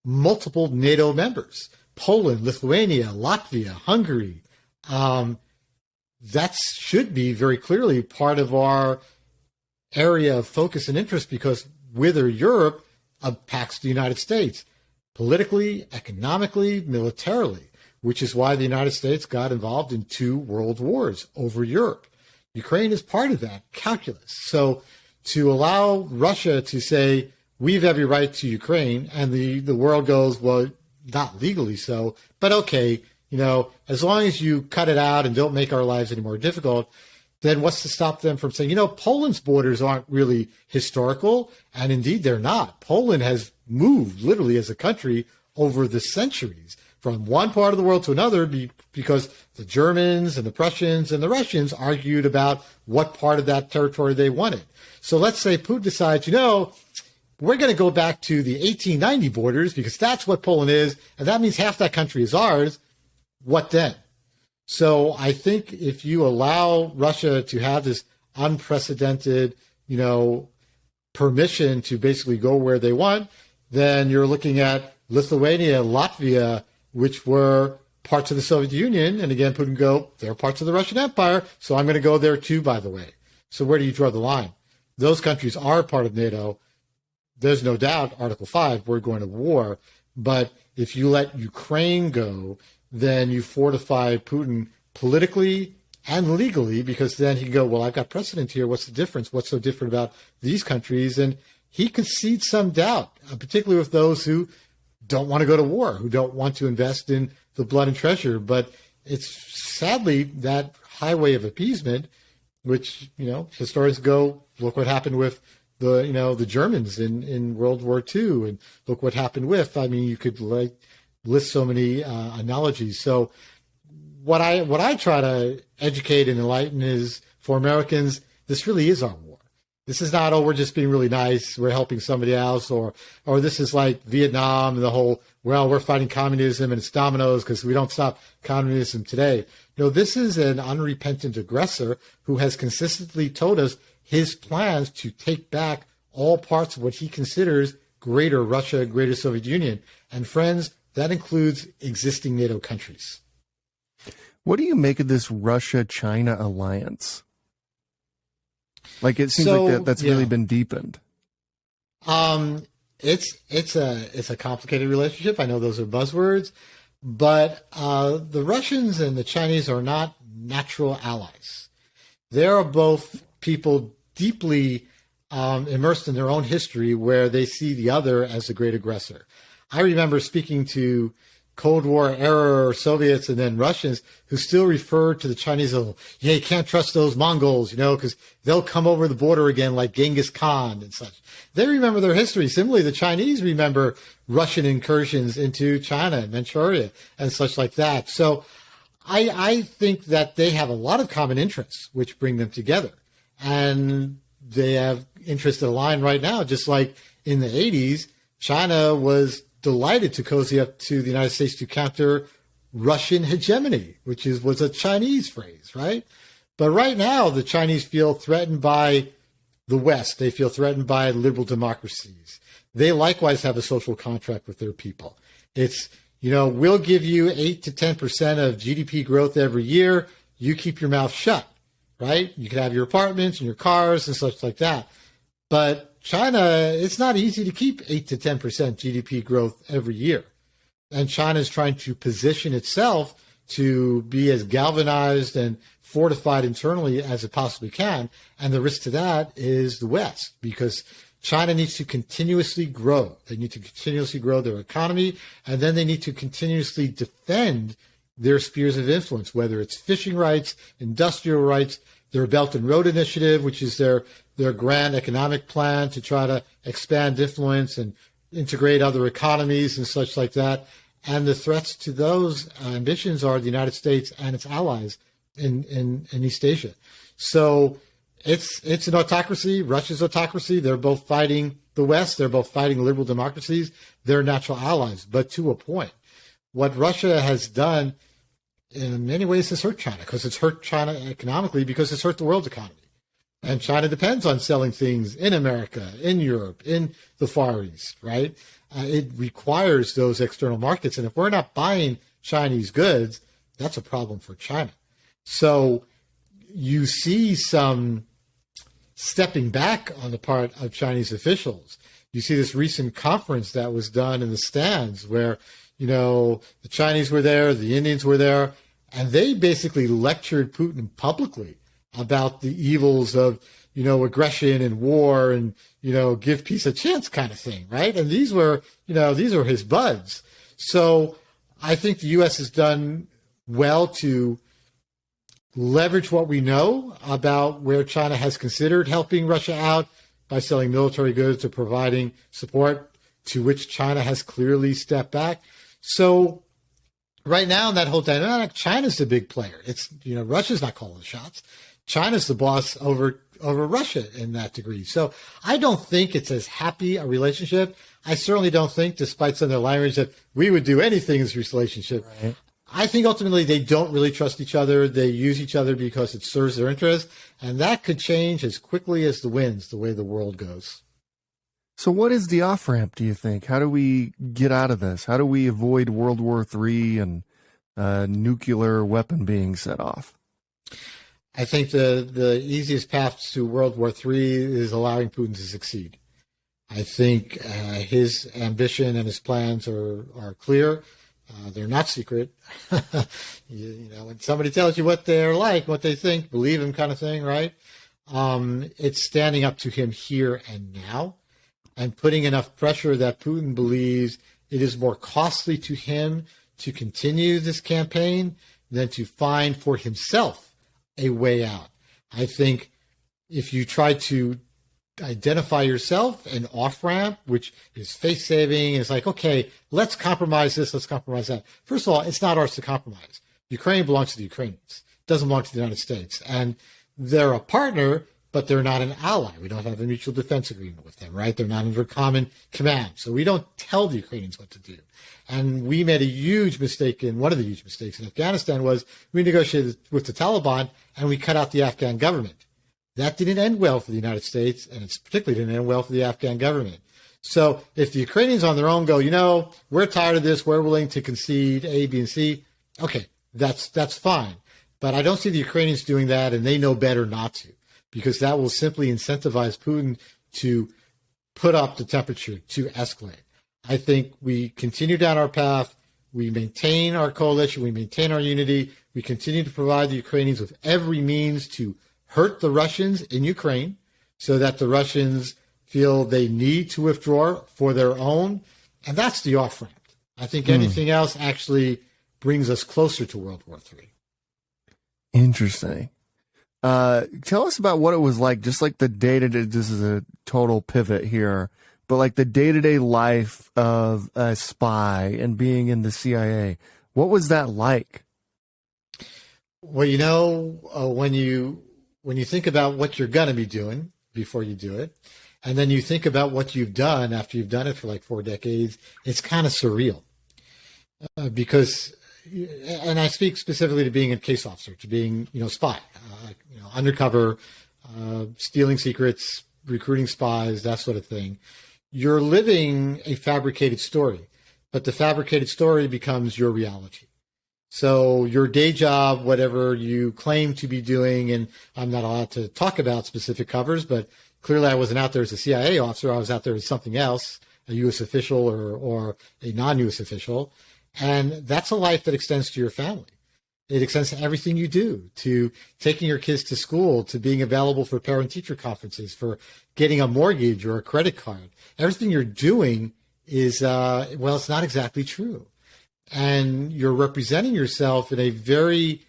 B: multiple NATO members. Poland, Lithuania, Latvia, Hungary. That should be very clearly part of our area of focus and interest because whether Europe impacts the United States politically, economically, militarily, which is why the United States got involved in 2 world wars over Europe. Ukraine is part of that calculus. So to allow Russia to say, we have every right to Ukraine, and the world goes, well, not legally so, but okay, as long as you cut it out and don't make our lives any more difficult, then what's to stop them from saying, Poland's borders aren't really historical, and indeed they're not. Poland has moved literally as a country over the centuries from one part of the world to another because the Germans and the Prussians and the Russians argued about what part of that territory they wanted. So let's say Putin decides, we're going to go back to the 1890 borders because that's what Poland is, and that means half that country is ours. What then? So I think if you allow Russia to have this unprecedented, permission to basically go where they want, then you're looking at Lithuania, Latvia, which were parts of the Soviet Union. And again, Putin go, they're parts of the Russian Empire, so I'm going to go there too, by the way. So where do you draw the line? Those countries are part of NATO. There's no doubt, Article 5, we're going to war. But if you let Ukraine go, then you fortify Putin politically, and legally, because then he can go, well, I've got precedent here. What's the difference? What's so different about these countries? And he could seed some doubt, particularly with those who don't want to go to war, who don't want to invest in the blood and treasure. But it's sadly that highway of appeasement, which, historians go, look what happened with the Germans in World War II, and look what happened with, you could list so many analogies. So what I try to educate and enlighten is, for Americans, this really is our war. This is not, we're just being really nice, we're helping somebody else, or this is like Vietnam and the whole, well, we're fighting communism and it's dominoes because we don't stop communism today. No, this is an unrepentant aggressor who has consistently told us his plans to take back all parts of what he considers greater Russia, greater Soviet Union. And friends, that includes existing NATO countries.
A: What do you make of this Russia-China alliance? Like, it seems like that's really been deepened.
B: It's a complicated relationship. I know those are buzzwords, but the Russians and the Chinese are not natural allies. They are both people deeply immersed in their own history, where they see the other as the great aggressor. I remember speaking to Cold War era Soviets and then Russians who still refer to the Chinese as, you can't trust those Mongols, because they'll come over the border again like Genghis Khan and such. They remember their history. Similarly, the Chinese remember Russian incursions into China and Manchuria and such like that. So I think that they have a lot of common interests which bring them together. And they have interests that align right now, just like in the 80s, China was delighted to cozy up to the United States to counter Russian hegemony, which was a Chinese phrase, right? But right now, the Chinese feel threatened by the West. They feel threatened by liberal democracies. They likewise have a social contract with their people. It's, we'll give you 8 to 10% of GDP growth every year. You keep your mouth shut, right? You can have your apartments and your cars and such like that. But China, it's not easy to keep 8 to 10% GDP growth every year. And China is trying to position itself to be as galvanized and fortified internally as it possibly can. And the risk to that is the West, because China needs to continuously grow. They need to continuously grow their economy, and then they need to continuously defend their spheres of influence, whether it's fishing rights, industrial rights, their Belt and Road Initiative, which is their grand economic plan to try to expand influence and integrate other economies and such like that. And the threats to those ambitions are the United States and its allies in East Asia. So it's an autocracy. Russia's autocracy. They're both fighting the West. They're both fighting liberal democracies. They're natural allies, but to a point. What Russia has done in many ways has hurt China, because it's hurt China economically, because it's hurt the world's economy. And China depends on selling things in America, in Europe, in the Far East, right? It requires those external markets. And if we're not buying Chinese goods, that's a problem for China. So you see some stepping back on the part of Chinese officials. You see this recent conference that was done in the stands where, the Chinese were there, the Indians were there, and they basically lectured Putin publicly about the evils of, aggression and war and, give peace a chance kind of thing, right? And these were his buds. So I think the U.S. has done well to leverage what we know about where China has considered helping Russia out by selling military goods or providing support, to which China has clearly stepped back. So right now in that whole dynamic, China's the big player. It's, Russia's not calling the shots. China's the boss over Russia in that degree. So I don't think it's as happy a relationship. I certainly don't think, despite some of their language, that we would do anything in this relationship. Right. I think ultimately they don't really trust each other. They use each other because it serves their interests. And that could change as quickly as the winds, the way the world goes.
A: So what is the off-ramp, do you think? How do we get out of this? How do we avoid World War III and nuclear weapon being set off?
B: I think the easiest path to World War III is allowing Putin to succeed. I think his ambition and his plans are clear. They're not secret. When somebody tells you what they're like, what they think, believe them kind of thing, right? It's standing up to him here and now and putting enough pressure that Putin believes it is more costly to him to continue this campaign than to find for himself a way out. I think if you try to identify yourself an off-ramp, which is face-saving, it's like, okay, let's compromise this, let's compromise that. First of all, it's not ours to compromise. Ukraine belongs to the Ukrainians. It doesn't belong to the United States. And they're a partner, but they're not an ally. We don't have a mutual defense agreement with them, right? They're not under common command. So we don't tell the Ukrainians what to do. And we made a huge mistake one of the huge mistakes in Afghanistan was we negotiated with the Taliban and we cut out the Afghan government. That didn't end well for the United States, and it's particularly didn't end well for the Afghan government. So if the Ukrainians on their own go, we're tired of this, we're willing to concede A, B, and C, okay, that's fine. But I don't see the Ukrainians doing that, and they know better not to, because that will simply incentivize Putin to put up the temperature, to escalate. I think we continue down our path. We maintain our coalition. We maintain our unity. We continue to provide the Ukrainians with every means to hurt the Russians in Ukraine so that the Russians feel they need to withdraw for their own. And that's the off-ramp. I think anything else actually brings us closer to World War III.
A: Interesting. Tell us about what it was like, just like the day-to-day, this is a total pivot here, but like the day-to-day life of a spy and being in the CIA. What was that like?
B: Well, when you think about what you're going to be doing before you do it, and then you think about what you've done after you've done it for like 4 decades, it's kind of surreal. Because, and I speak specifically to being a case officer, to being, spy, undercover, stealing secrets, recruiting spies, that sort of thing. You're living a fabricated story, but the fabricated story becomes your reality. So your day job, whatever you claim to be doing, and I'm not allowed to talk about specific covers, but clearly I wasn't out there as a CIA officer. I was out there as something else, a U.S. official or a non-U.S. official. And that's a life that extends to your family. It extends to everything you do, to taking your kids to school, to being available for parent-teacher conferences, for getting a mortgage or a credit card. Everything you're doing is, it's not exactly true. And you're representing yourself in a very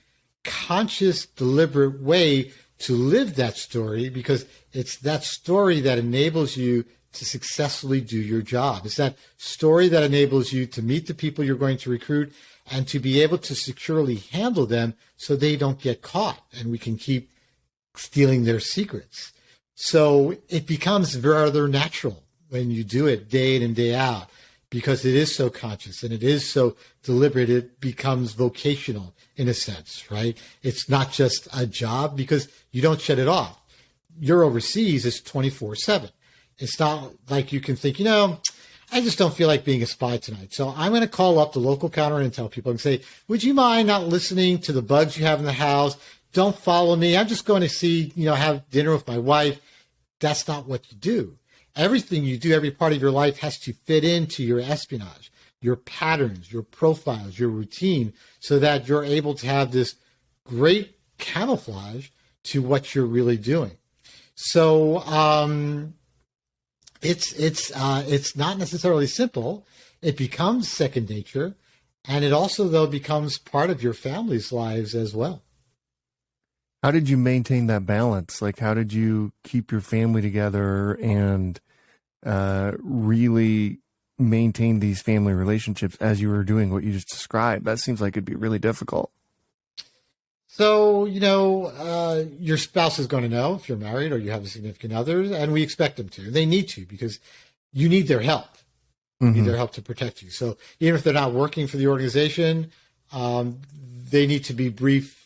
B: conscious, deliberate way to live that story, because it's that story that enables you to successfully do your job. It's that story that enables you to meet the people you're going to recruit and to be able to securely handle them so they don't get caught and we can keep stealing their secrets. So it becomes rather natural when you do it day in and day out, because it is so conscious and it is so deliberate. It becomes vocational in a sense, right? It's not just a job because you don't shut it off. You're overseas, it's 24/7. It's not like you can think, I just don't feel like being a spy tonight. So I'm going to call up the local counterintel people and say, would you mind not listening to the bugs you have in the house? Don't follow me. I'm just going to see, have dinner with my wife. That's not what you do. Everything you do, every part of your life has to fit into your espionage, your patterns, your profiles, your routine, so that you're able to have this great camouflage to what you're really doing. So it's not necessarily simple. It becomes second nature, and it also, though, becomes part of your family's lives as well.
A: How did you maintain that balance? Like, how did you keep your family together and really maintain these family relationships as you were doing what you just described? That seems like it'd be really difficult.
B: So, your spouse is going to know if you're married or you have a significant other, and we expect them to. They need to, because you need their help. You need their help to protect you. So even if they're not working for the organization, they need to be briefed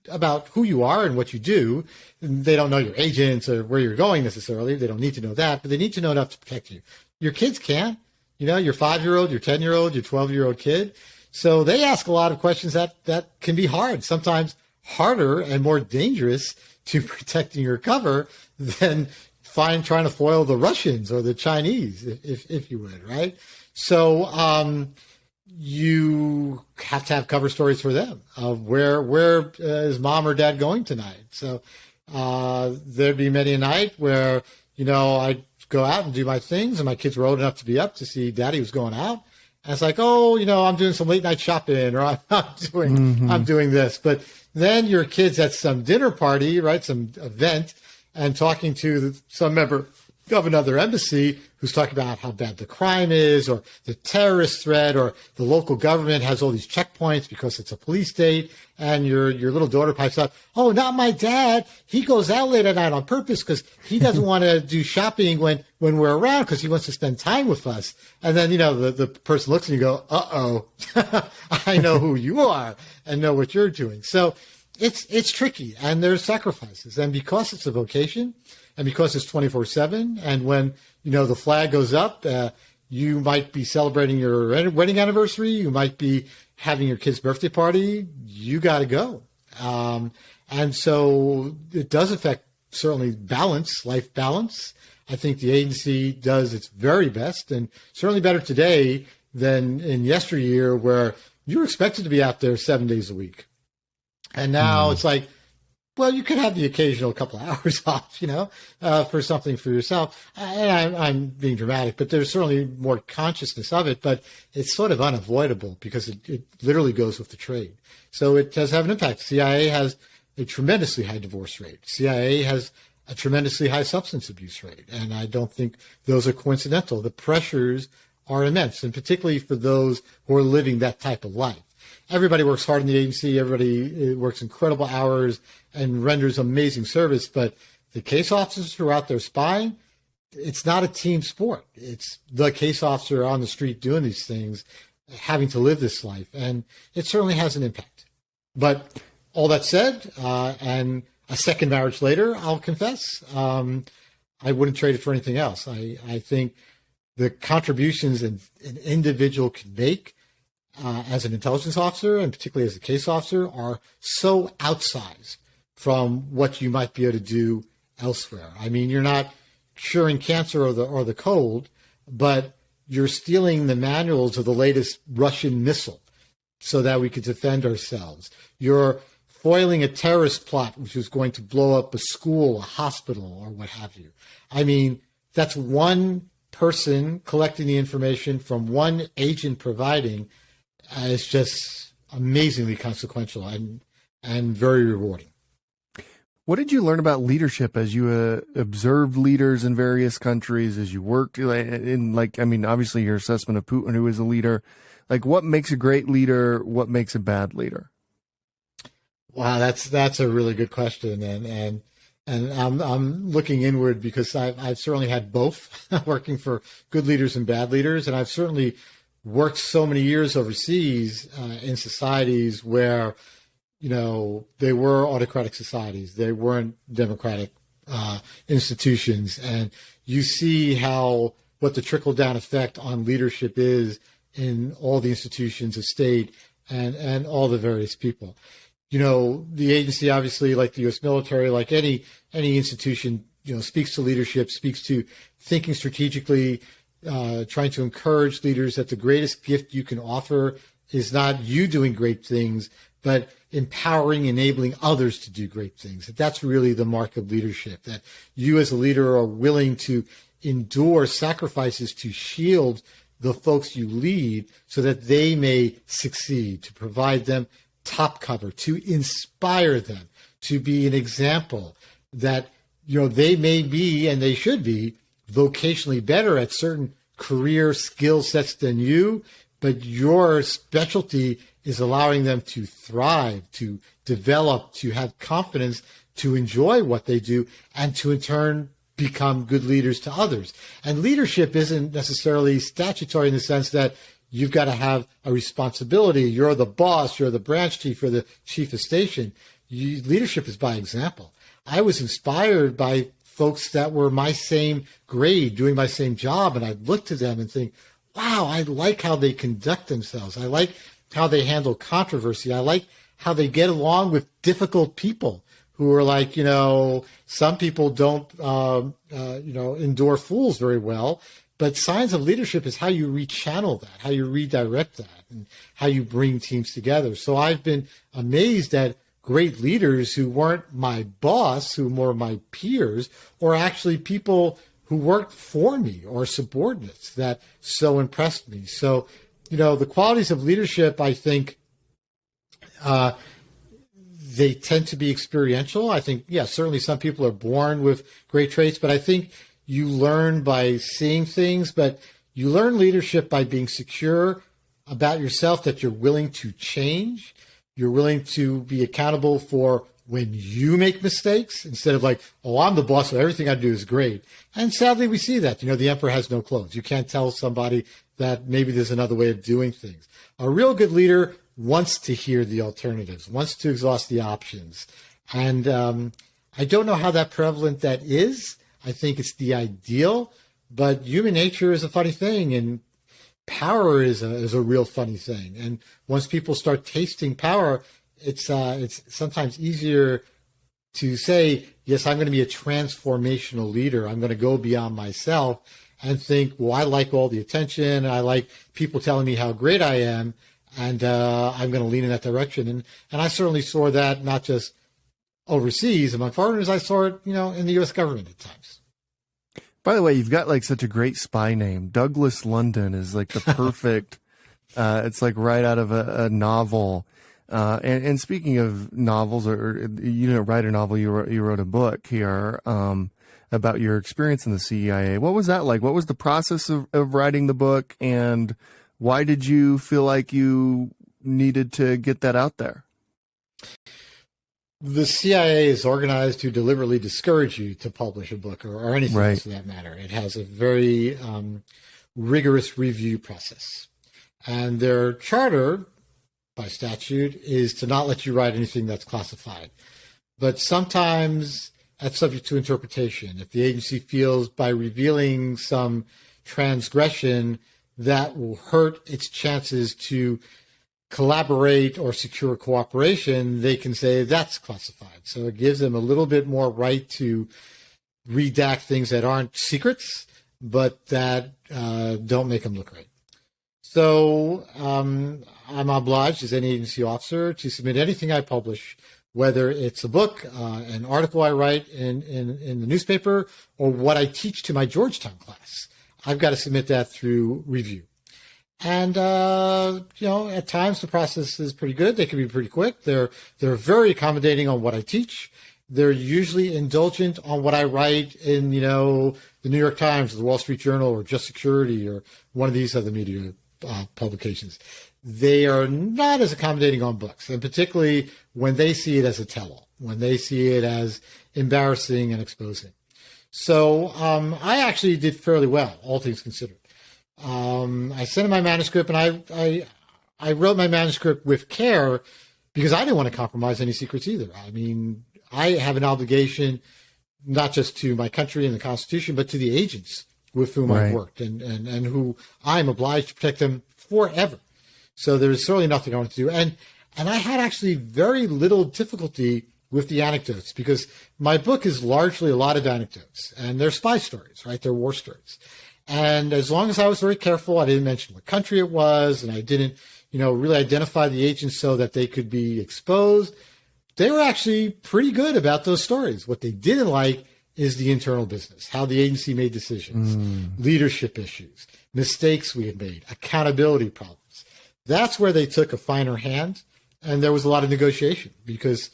B: about who you are and what you do. They don't know your agents or where you're going necessarily. They don't need to know that, but they need to know enough to protect you. Your kids can, your 5-year-old, your 10-year-old, your 12-year-old kid. So they ask a lot of questions that can be hard, sometimes harder and more dangerous to protecting your cover than trying to foil the Russians or the Chinese, if you would, right? So you have to have cover stories for them of where is mom or dad going tonight. So there'd be many a night where, I'd go out and do my things, and my kids were old enough to be up to see daddy was going out. And it's like, oh, I'm doing some late night shopping, or I'm doing this. But then your kid's at some dinner party, right, some event, and talking to some member of another embassy who's talking about how bad the crime is, or the terrorist threat, or the local government has all these checkpoints because it's a police state, and your little daughter pipes up, oh, not my dad. He goes out late at night on purpose because he doesn't want to do shopping when we're around because he wants to spend time with us. And then, the person looks and you go, uh-oh, I know who you are and know what you're doing. So it's tricky, and there's sacrifices. And because it's a vocation, and because it's 24/7, and when, the flag goes up, you might be celebrating your wedding anniversary, you might be having your kid's birthday party, you got to go. And so it does affect certainly life balance. I think the agency does its very best, and certainly better today than in yesteryear, where you were expected to be out there 7 days a week. And now it's like, well, you could have the occasional couple of hours off, for something for yourself. And I'm being dramatic, but there's certainly more consciousness of it, but it's sort of unavoidable because it literally goes with the trade. So it does have an impact. CIA has a tremendously high divorce rate. CIA has a tremendously high substance abuse rate. And I don't think those are coincidental. The pressures are immense, and particularly for those who are living that type of life. Everybody works hard in the agency. Everybody works incredible hours and renders amazing service. But the case officers who are out there spying, it's not a team sport. It's the case officer on the street doing these things, having to live this life. And it certainly has an impact. But all that said, and a second marriage later, I'll confess, I wouldn't trade it for anything else. I think the contributions an individual can make as an intelligence officer, and particularly as a case officer, are so outsized from what you might be able to do elsewhere. I mean, you're not curing cancer or the cold, but you're stealing the manuals of the latest Russian missile so that we could defend ourselves. You're foiling a terrorist plot which was going to blow up a school, a hospital, or what have you. I mean, that's one person collecting the information from one agent providing. It's just amazingly consequential and very rewarding.
A: What did you learn about leadership as you observed leaders in various countries, as you worked obviously your assessment of Putin, who is a leader, what makes a great leader? What makes a bad leader?
B: Wow, that's a really good question. And I'm looking inward because I've certainly had both working for good leaders and bad leaders. And I've certainly worked so many years overseas in societies where, they were autocratic societies. They weren't democratic institutions. And you see what the trickle-down effect on leadership is in all the institutions of state and all the various people. The agency, obviously, like the U.S. military, like any institution, speaks to leadership, speaks to thinking strategically, trying to encourage leaders that the greatest gift you can offer is not you doing great things, but empowering, enabling others to do great things. That's really the mark of leadership, that you as a leader are willing to endure sacrifices to shield the folks you lead so that they may succeed, to provide them top cover, to inspire them, to be an example that, they may be and they should be vocationally better at certain career skill sets than you, but your specialty is allowing them to thrive, to develop, to have confidence, to enjoy what they do, and to in turn become good leaders to others. And leadership isn't necessarily statutory in the sense that you've got to have a responsibility. You're the boss, you're the branch chief, you're the chief of station. Leadership is by example. I was inspired by folks that were my same grade, doing my same job, and I'd look to them and think, wow, I like how they conduct themselves. I like how they handle controversy. I like how they get along with difficult people who are like, some people don't, endure fools very well, But signs of leadership is how you rechannel that, how you redirect that, and how you bring teams together. So I've been amazed at great leaders who weren't my boss, who were my peers, or actually people who worked for me or subordinates that so impressed me. So, the qualities of leadership, I think, they tend to be experiential. I think, certainly some people are born with great traits, but I think you learn by seeing things, but you learn leadership by being secure about yourself, that you're willing to change. You're willing to be accountable for when you make mistakes instead of like, oh, I'm the boss, so everything I do is great. And sadly, we see that. The emperor has no clothes. You can't tell somebody that maybe there's another way of doing things. A real good leader wants to hear the alternatives, wants to exhaust the options. And I don't know how that prevalent that is. I think it's the ideal, but human nature is a funny thing, and power is a real funny thing. And once people start tasting power, it's sometimes easier to say, yes, I'm going to be a transformational leader. I'm going to go beyond myself and think, well, I like all the attention. I like people telling me how great I am, and I'm going to lean in that direction. And I certainly saw that not just overseas among foreigners. I saw it, in the U.S. government at times.
A: By the way, you've got like such a great spy name. Douglas London is like the perfect, it's like right out of a novel. And speaking of novels, or you didn't write a novel, you wrote a book here about your experience in the CIA. What was that like? What was the process of writing the book, and why did you feel like you needed to get that out there?
B: The CIA is organized to deliberately discourage you to publish a book or anything else for that matter. It has a very rigorous review process. And their charter, by statute, is to not let you write anything that's classified. But sometimes that's subject to interpretation. If the agency feels by revealing some transgression that will hurt its chances to collaborate or secure cooperation, they can say that's classified. So it gives them a little bit more right to redact things that aren't secrets, but that don't make them look right. So I'm obliged as any agency officer to submit anything I publish, whether it's a book, an article I write in the newspaper, or what I teach to my Georgetown class. I've got to submit that through review. And, at times the process is pretty good. They can be pretty quick. They're very accommodating on what I teach. They're usually indulgent on what I write in, the New York Times, or the Wall Street Journal, or Just Security, or one of these other media publications. They are not as accommodating on books, and particularly when they see it as a tell-all, when they see it as embarrassing and exposing. So I actually did fairly well, all things considered. I sent in my manuscript, and I wrote my manuscript with care because I didn't want to compromise any secrets either. I mean, I have an obligation not just to my country and the Constitution, but to the agents with whom I've worked and who I'm obliged to protect them forever. So there's certainly nothing I want to do. And I had actually very little difficulty with the anecdotes because my book is largely a lot of anecdotes, and they're spy stories, right? They're war stories. And as long as I was very careful, I didn't mention what country it was, and I didn't, really identify the agents so that they could be exposed, they were actually pretty good about those stories. What they didn't like is the internal business, how the agency made decisions, leadership issues, mistakes we had made, accountability problems. That's where they took a finer hand, and there was a lot of negotiation because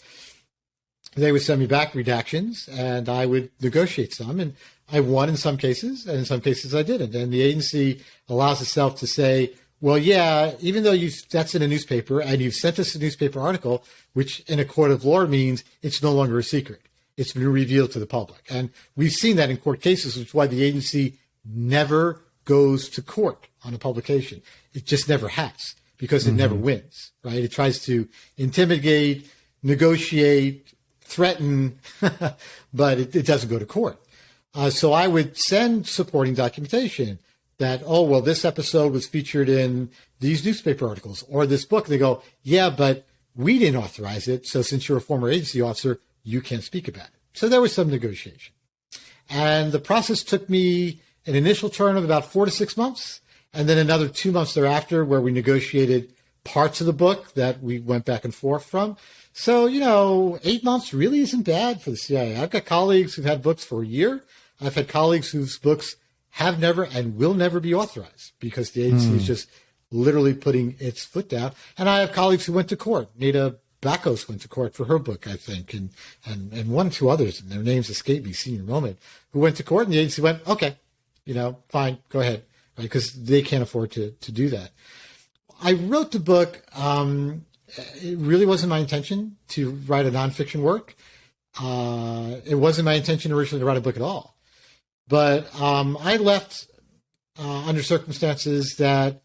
B: they would send me back redactions, and I would negotiate some, and I won in some cases, and in some cases I didn't. And the agency allows itself to say, well, yeah, even though that's in a newspaper and you've sent us a newspaper article, which in a court of law means it's no longer a secret. It's been revealed to the public. And we've seen that in court cases, which is why the agency never goes to court on a publication. It just never has because it never wins, right? It tries to intimidate, negotiate, threaten, but it doesn't go to court. So I would send supporting documentation that, oh, well, this episode was featured in these newspaper articles or this book. They go, yeah, but we didn't authorize it. So since you're a former agency officer, you can't speak about it. So there was some negotiation. And the process took me an initial term of about 4 to 6 months, and then another 2 months thereafter where we negotiated parts of the book that we went back and forth from. So, 8 months really isn't bad for the CIA. I've got colleagues who've had books for a year. I've had colleagues whose books have never and will never be authorized because the agency is just literally putting its foot down. And I have colleagues who went to court. Nita Bakos went to court for her book, I think, and one or two others, and their names escape me, senior moment, who went to court, and the agency went, okay, fine, go ahead, right? Because they can't afford to do that. I wrote the book. It really wasn't my intention to write a nonfiction work. It wasn't my intention originally to write a book at all. But I left under circumstances that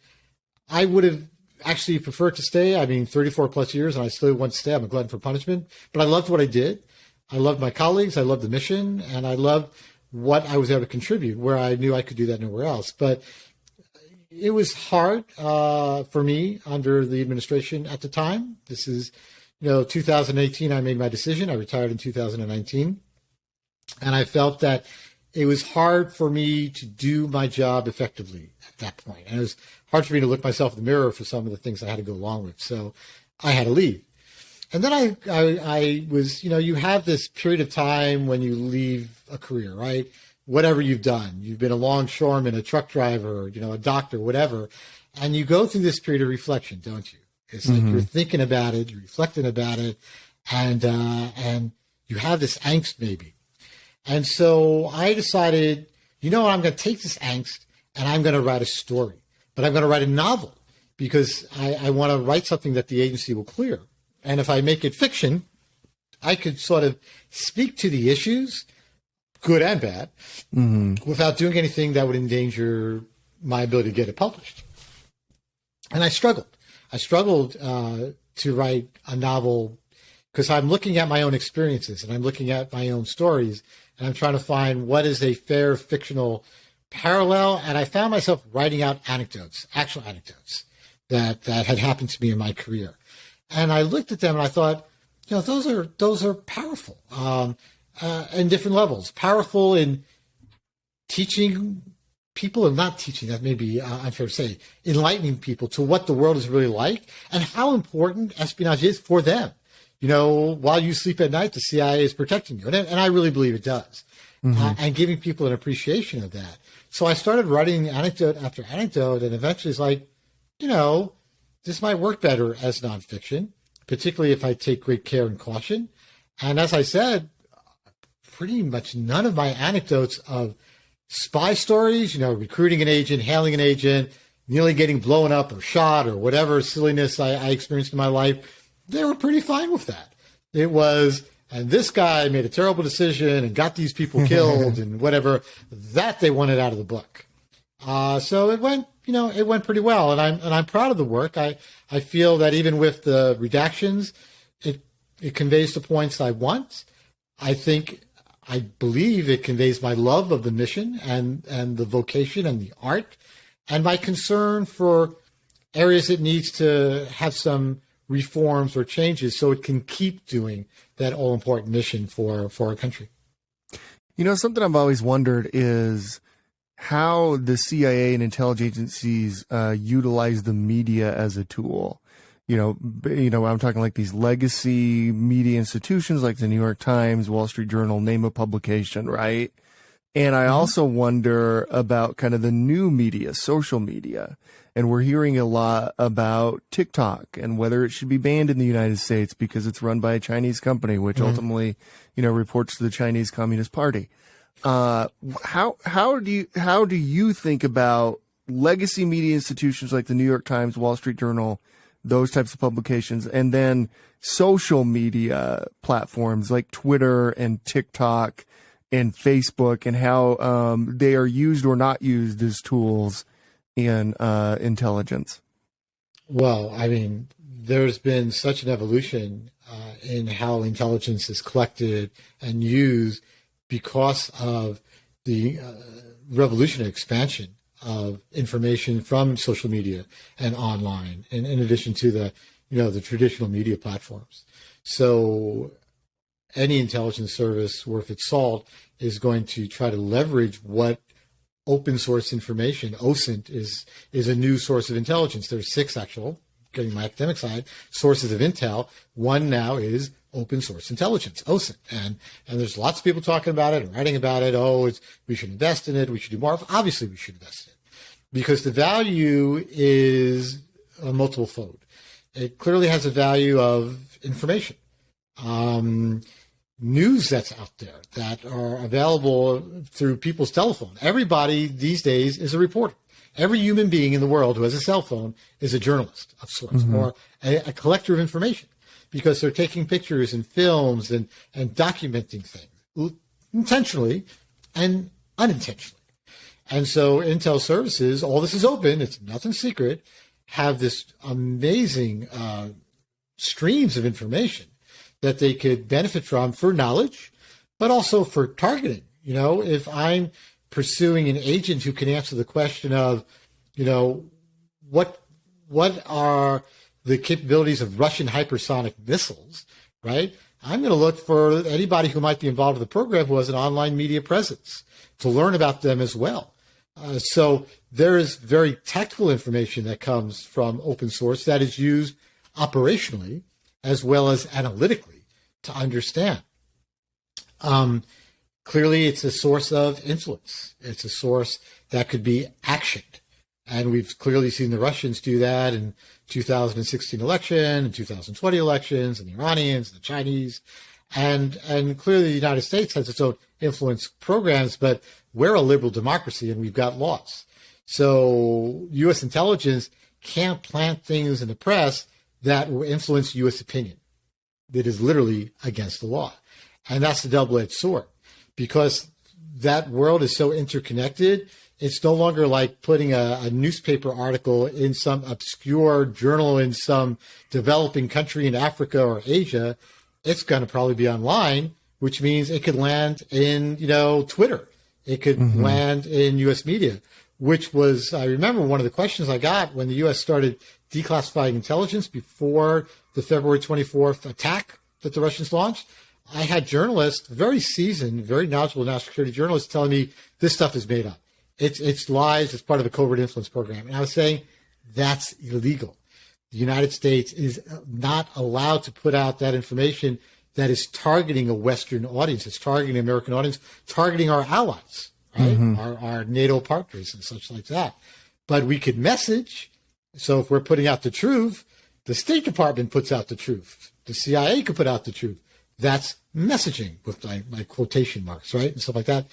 B: I would have actually preferred to stay. I mean, 34 plus years, and I still want to stay. I'm a glutton for punishment. But I loved what I did. I loved my colleagues. I loved the mission. And I loved what I was able to contribute, where I knew I could do that nowhere else. But it was hard for me under the administration at the time. This is, 2018, I made my decision. I retired in 2019. And I felt that it was hard for me to do my job effectively at that point. And it was hard for me to look myself in the mirror for some of the things I had to go along with. So I had to leave. And then I was, you have this period of time when you leave a career, right? Whatever you've done, you've been a longshoreman, a truck driver, a doctor, whatever. And you go through this period of reflection, don't you? It's like you're thinking about it, you're reflecting about it, and you have this angst maybe. And so I decided, I'm going to take this angst and I'm going to write a story, but I'm going to write a novel because I want to write something that the agency will clear. And if I make it fiction, I could sort of speak to the issues, good and bad, without doing anything that would endanger my ability to get it published. And I struggled. I struggled to write a novel because I'm looking at my own experiences and I'm looking at my own stories. And I'm trying to find what is a fair fictional parallel. And I found myself writing out anecdotes, actual anecdotes that had happened to me in my career. And I looked at them and I thought, those are powerful in different levels. Powerful in teaching people, and not teaching, that may be unfair to say, enlightening people to what the world is really like and how important espionage is for them. While you sleep at night, the CIA is protecting you. And I really believe it does. And giving people an appreciation of that. So I started writing anecdote after anecdote, and eventually it's like, this might work better as nonfiction, particularly if I take great care and caution. And as I said, pretty much none of my anecdotes of spy stories, recruiting an agent, hailing an agent, nearly getting blown up or shot or whatever silliness I experienced in my life, they were pretty fine with that. It was, and this guy made a terrible decision and got these people killed and whatever, that they wanted out of the book. So it went pretty well, and I'm proud of the work. I feel that even with the redactions, it conveys the points I want. I believe it conveys my love of the mission and the vocation and the art, and my concern for areas it needs to have some reforms or changes so it can keep doing that all-important mission for our country.
A: Something I've always wondered is how the CIA and intelligence agencies utilize the media as a tool. I'm talking like these legacy media institutions like the New York Times, Wall Street Journal, name a publication, right? And I also wonder about kind of the new media, social media. And we're hearing a lot about TikTok and whether it should be banned in the United States because it's run by a Chinese company, which ultimately, reports to the Chinese Communist Party. How do you think about legacy media institutions like the New York Times, Wall Street Journal, those types of publications, and then social media platforms like Twitter and TikTok and Facebook, and how they are used or not used as tools in intelligence?
B: Well, I mean, there's been such an evolution in how intelligence is collected and used because of the revolutionary expansion of information from social media and online, and in addition to the traditional media platforms. So any intelligence service worth its salt is going to try to leverage what open source information. OSINT is a new source of intelligence. There's 6 actual, getting my academic side, sources of intel. One now is open source intelligence, OSINT. And there's lots of people talking about it and writing about it. We should invest in it. We should do more. Obviously, we should invest in it because the value is a multiple fold. It clearly has a value of information. News that's out there that are available through people's telephone. Everybody these days is a reporter. Every human being in the world who has a cell phone is a journalist of sorts, or a collector of information, because they're taking pictures and films and documenting things intentionally and unintentionally. And so Intel services, all this is open, it's nothing secret, have this amazing streams of information that they could benefit from for knowledge, but also for targeting. If I'm pursuing an agent who can answer the question of, what are the capabilities of Russian hypersonic missiles, right? I'm going to look for anybody who might be involved in the program who has an online media presence to learn about them as well. So there is very tactical information that comes from open source that is used operationally as well as analytically to understand. Clearly, it's a source of influence. It's a source that could be actioned. And we've clearly seen the Russians do that in 2016 election, and 2020 elections, and the Iranians, and the Chinese. And clearly the United States has its own influence programs, but we're a liberal democracy and we've got laws. So U.S. intelligence can't plant things in the press that will influence U.S. opinion. It is literally against the law. And that's the double-edged sword, because that world is so interconnected. It's no longer like putting a newspaper article in some obscure journal in some developing country in Africa or Asia. It's going to probably be online, which means it could land in, Twitter. It could land in U.S. media, which was, I remember one of the questions I got when the U.S. started declassifying intelligence before the February 24th attack that the Russians launched. I had journalists, very seasoned, very knowledgeable national security journalists, telling me this stuff is made up. It's lies. It's part of a covert influence program. And I was saying that's illegal. The United States is not allowed to put out that information that is targeting a Western audience. It's targeting an American audience, targeting our allies, right? Our NATO partners and such like that. But we could message. So if we're putting out the truth, the State Department puts out the truth. The CIA could put out the truth. That's messaging with my quotation marks, right? And stuff like that.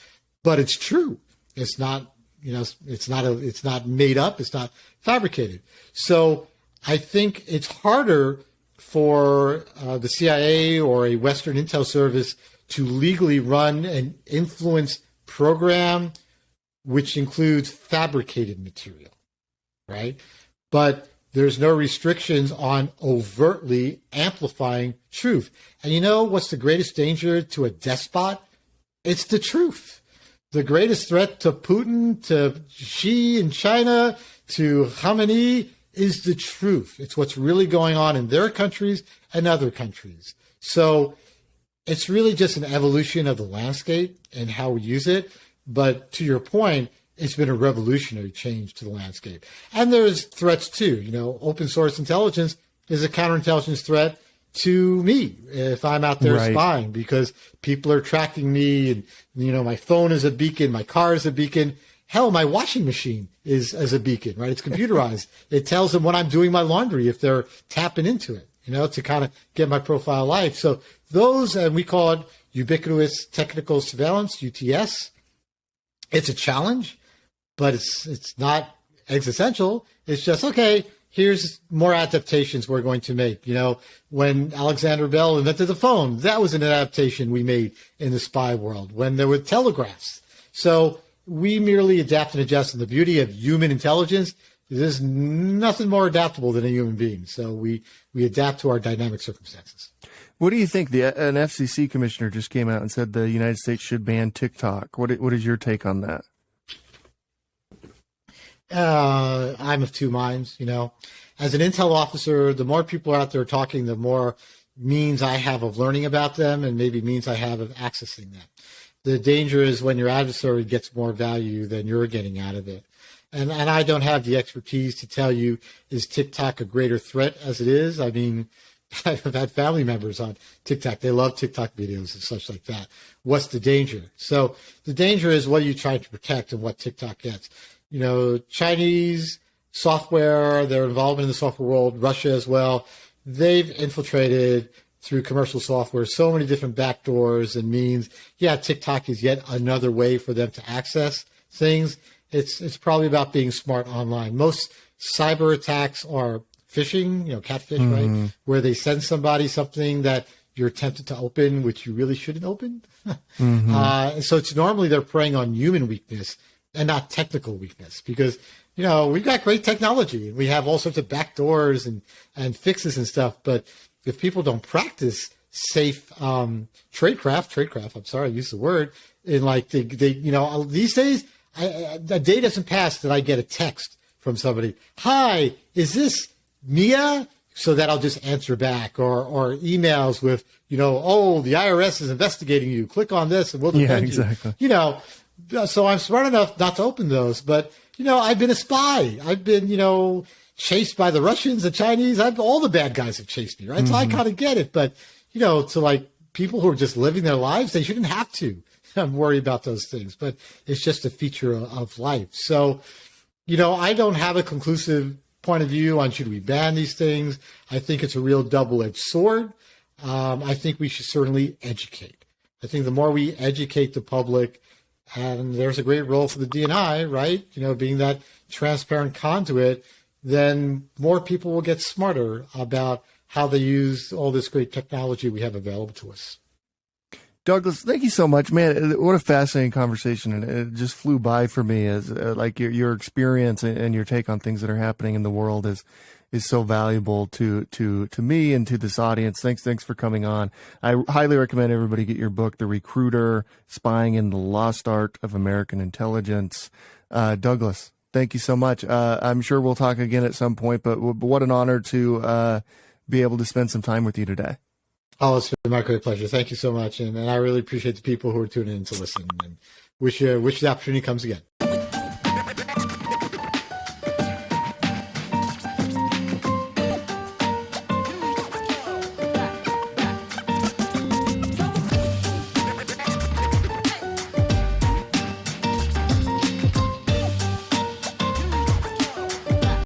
B: But it's true. It's not, it's not made up. It's not fabricated. So I think it's harder for the CIA or a Western intel service to legally run an influence program, which includes fabricated material, right? But there's no restrictions on overtly amplifying truth. And you know what's the greatest danger to a despot? It's the truth. The greatest threat to Putin, to Xi in China, to Khamenei is the truth. It's what's really going on in their countries and other countries. So it's really just an evolution of the landscape and how we use it. But to your point, it's been a revolutionary change to the landscape. And there's threats too. Open source intelligence is a counterintelligence threat to me if I'm out there spying, because people are tracking me and, my phone is a beacon, my car is a beacon. Hell, my washing machine is as a beacon, right? It's computerized. It tells them when I'm doing my laundry if they're tapping into it, to kind of get my profile life. So those, and we call it ubiquitous technical surveillance, UTS. It's a challenge, but it's not existential. It's just, okay, here's more adaptations we're going to make. When Alexander Bell invented the phone, that was an adaptation we made in the spy world when there were telegraphs. So we merely adapt and adjust. And the beauty of human intelligence is there's nothing more adaptable than a human being. So we adapt to our dynamic circumstances.
A: What do you think? An FCC commissioner just came out and said the United States should ban TikTok. What is your take on that?
B: I'm of two minds. As an intel officer, the more people are out there talking, the more means I have of learning about them and maybe means I have of accessing them. The danger is when your adversary gets more value than you're getting out of it. And I don't have the expertise to tell you, is TikTok a greater threat as it is? I mean, I've had family members on TikTok. They love TikTok videos and such like that. What's the danger? So the danger is what are you trying to protect and what TikTok gets. You know, Chinese software, their involvement in the software world, Russia as well, they've infiltrated through commercial software so many different backdoors and means. Yeah, TikTok is yet another way for them to access things. It's probably about being smart online. Most cyber attacks are phishing, you know, catfish, right? Where they send somebody something that you're tempted to open, which you really shouldn't open. And so it's normally they're preying on human weakness and not technical weakness because, you know, we've got great technology and we have all sorts of backdoors and fixes and stuff. But if people don't practice safe tradecraft, I'm sorry, I used the word, in like they you know, these days, a day doesn't pass that I get a text from somebody. Hi, is this Mia? So that I'll just answer back or emails with, you know, oh, the IRS is investigating you. Click on this and we'll defend
A: exactly.
B: you. You know, so I'm smart enough not to open those. But, you know, I've been a spy. I've been, you know, chased by the Russians, the Chinese. All the bad guys have chased me, right? So I kind of get it. But, you know, to like people who are just living their lives, they shouldn't have to worry about those things. But it's just a feature of life. So, you know, I don't have a conclusive point of view on should we ban these things. I think it's a real double-edged sword. I think we should certainly educate. I think the more we educate the public, and there's a great role for the DNI, right? You know, being that transparent conduit, then more people will get smarter about how they use all this great technology we have available to us.
A: Douglas, thank you so much, man. What a fascinating conversation, and it just flew by for me. As like your experience and your take on things that are happening in the world is so valuable to me and to this audience. Thanks for coming on. I highly recommend everybody get your book, The Recruiter: Spying in the Lost Art of American Intelligence. Douglas, thank you so much. I'm sure we'll talk again at some point, but what an honor to be able to spend some time with you today.
B: Oh, it's been my great pleasure. Thank you so much. And I really appreciate the people who are tuning in to listen and wish the opportunity comes again.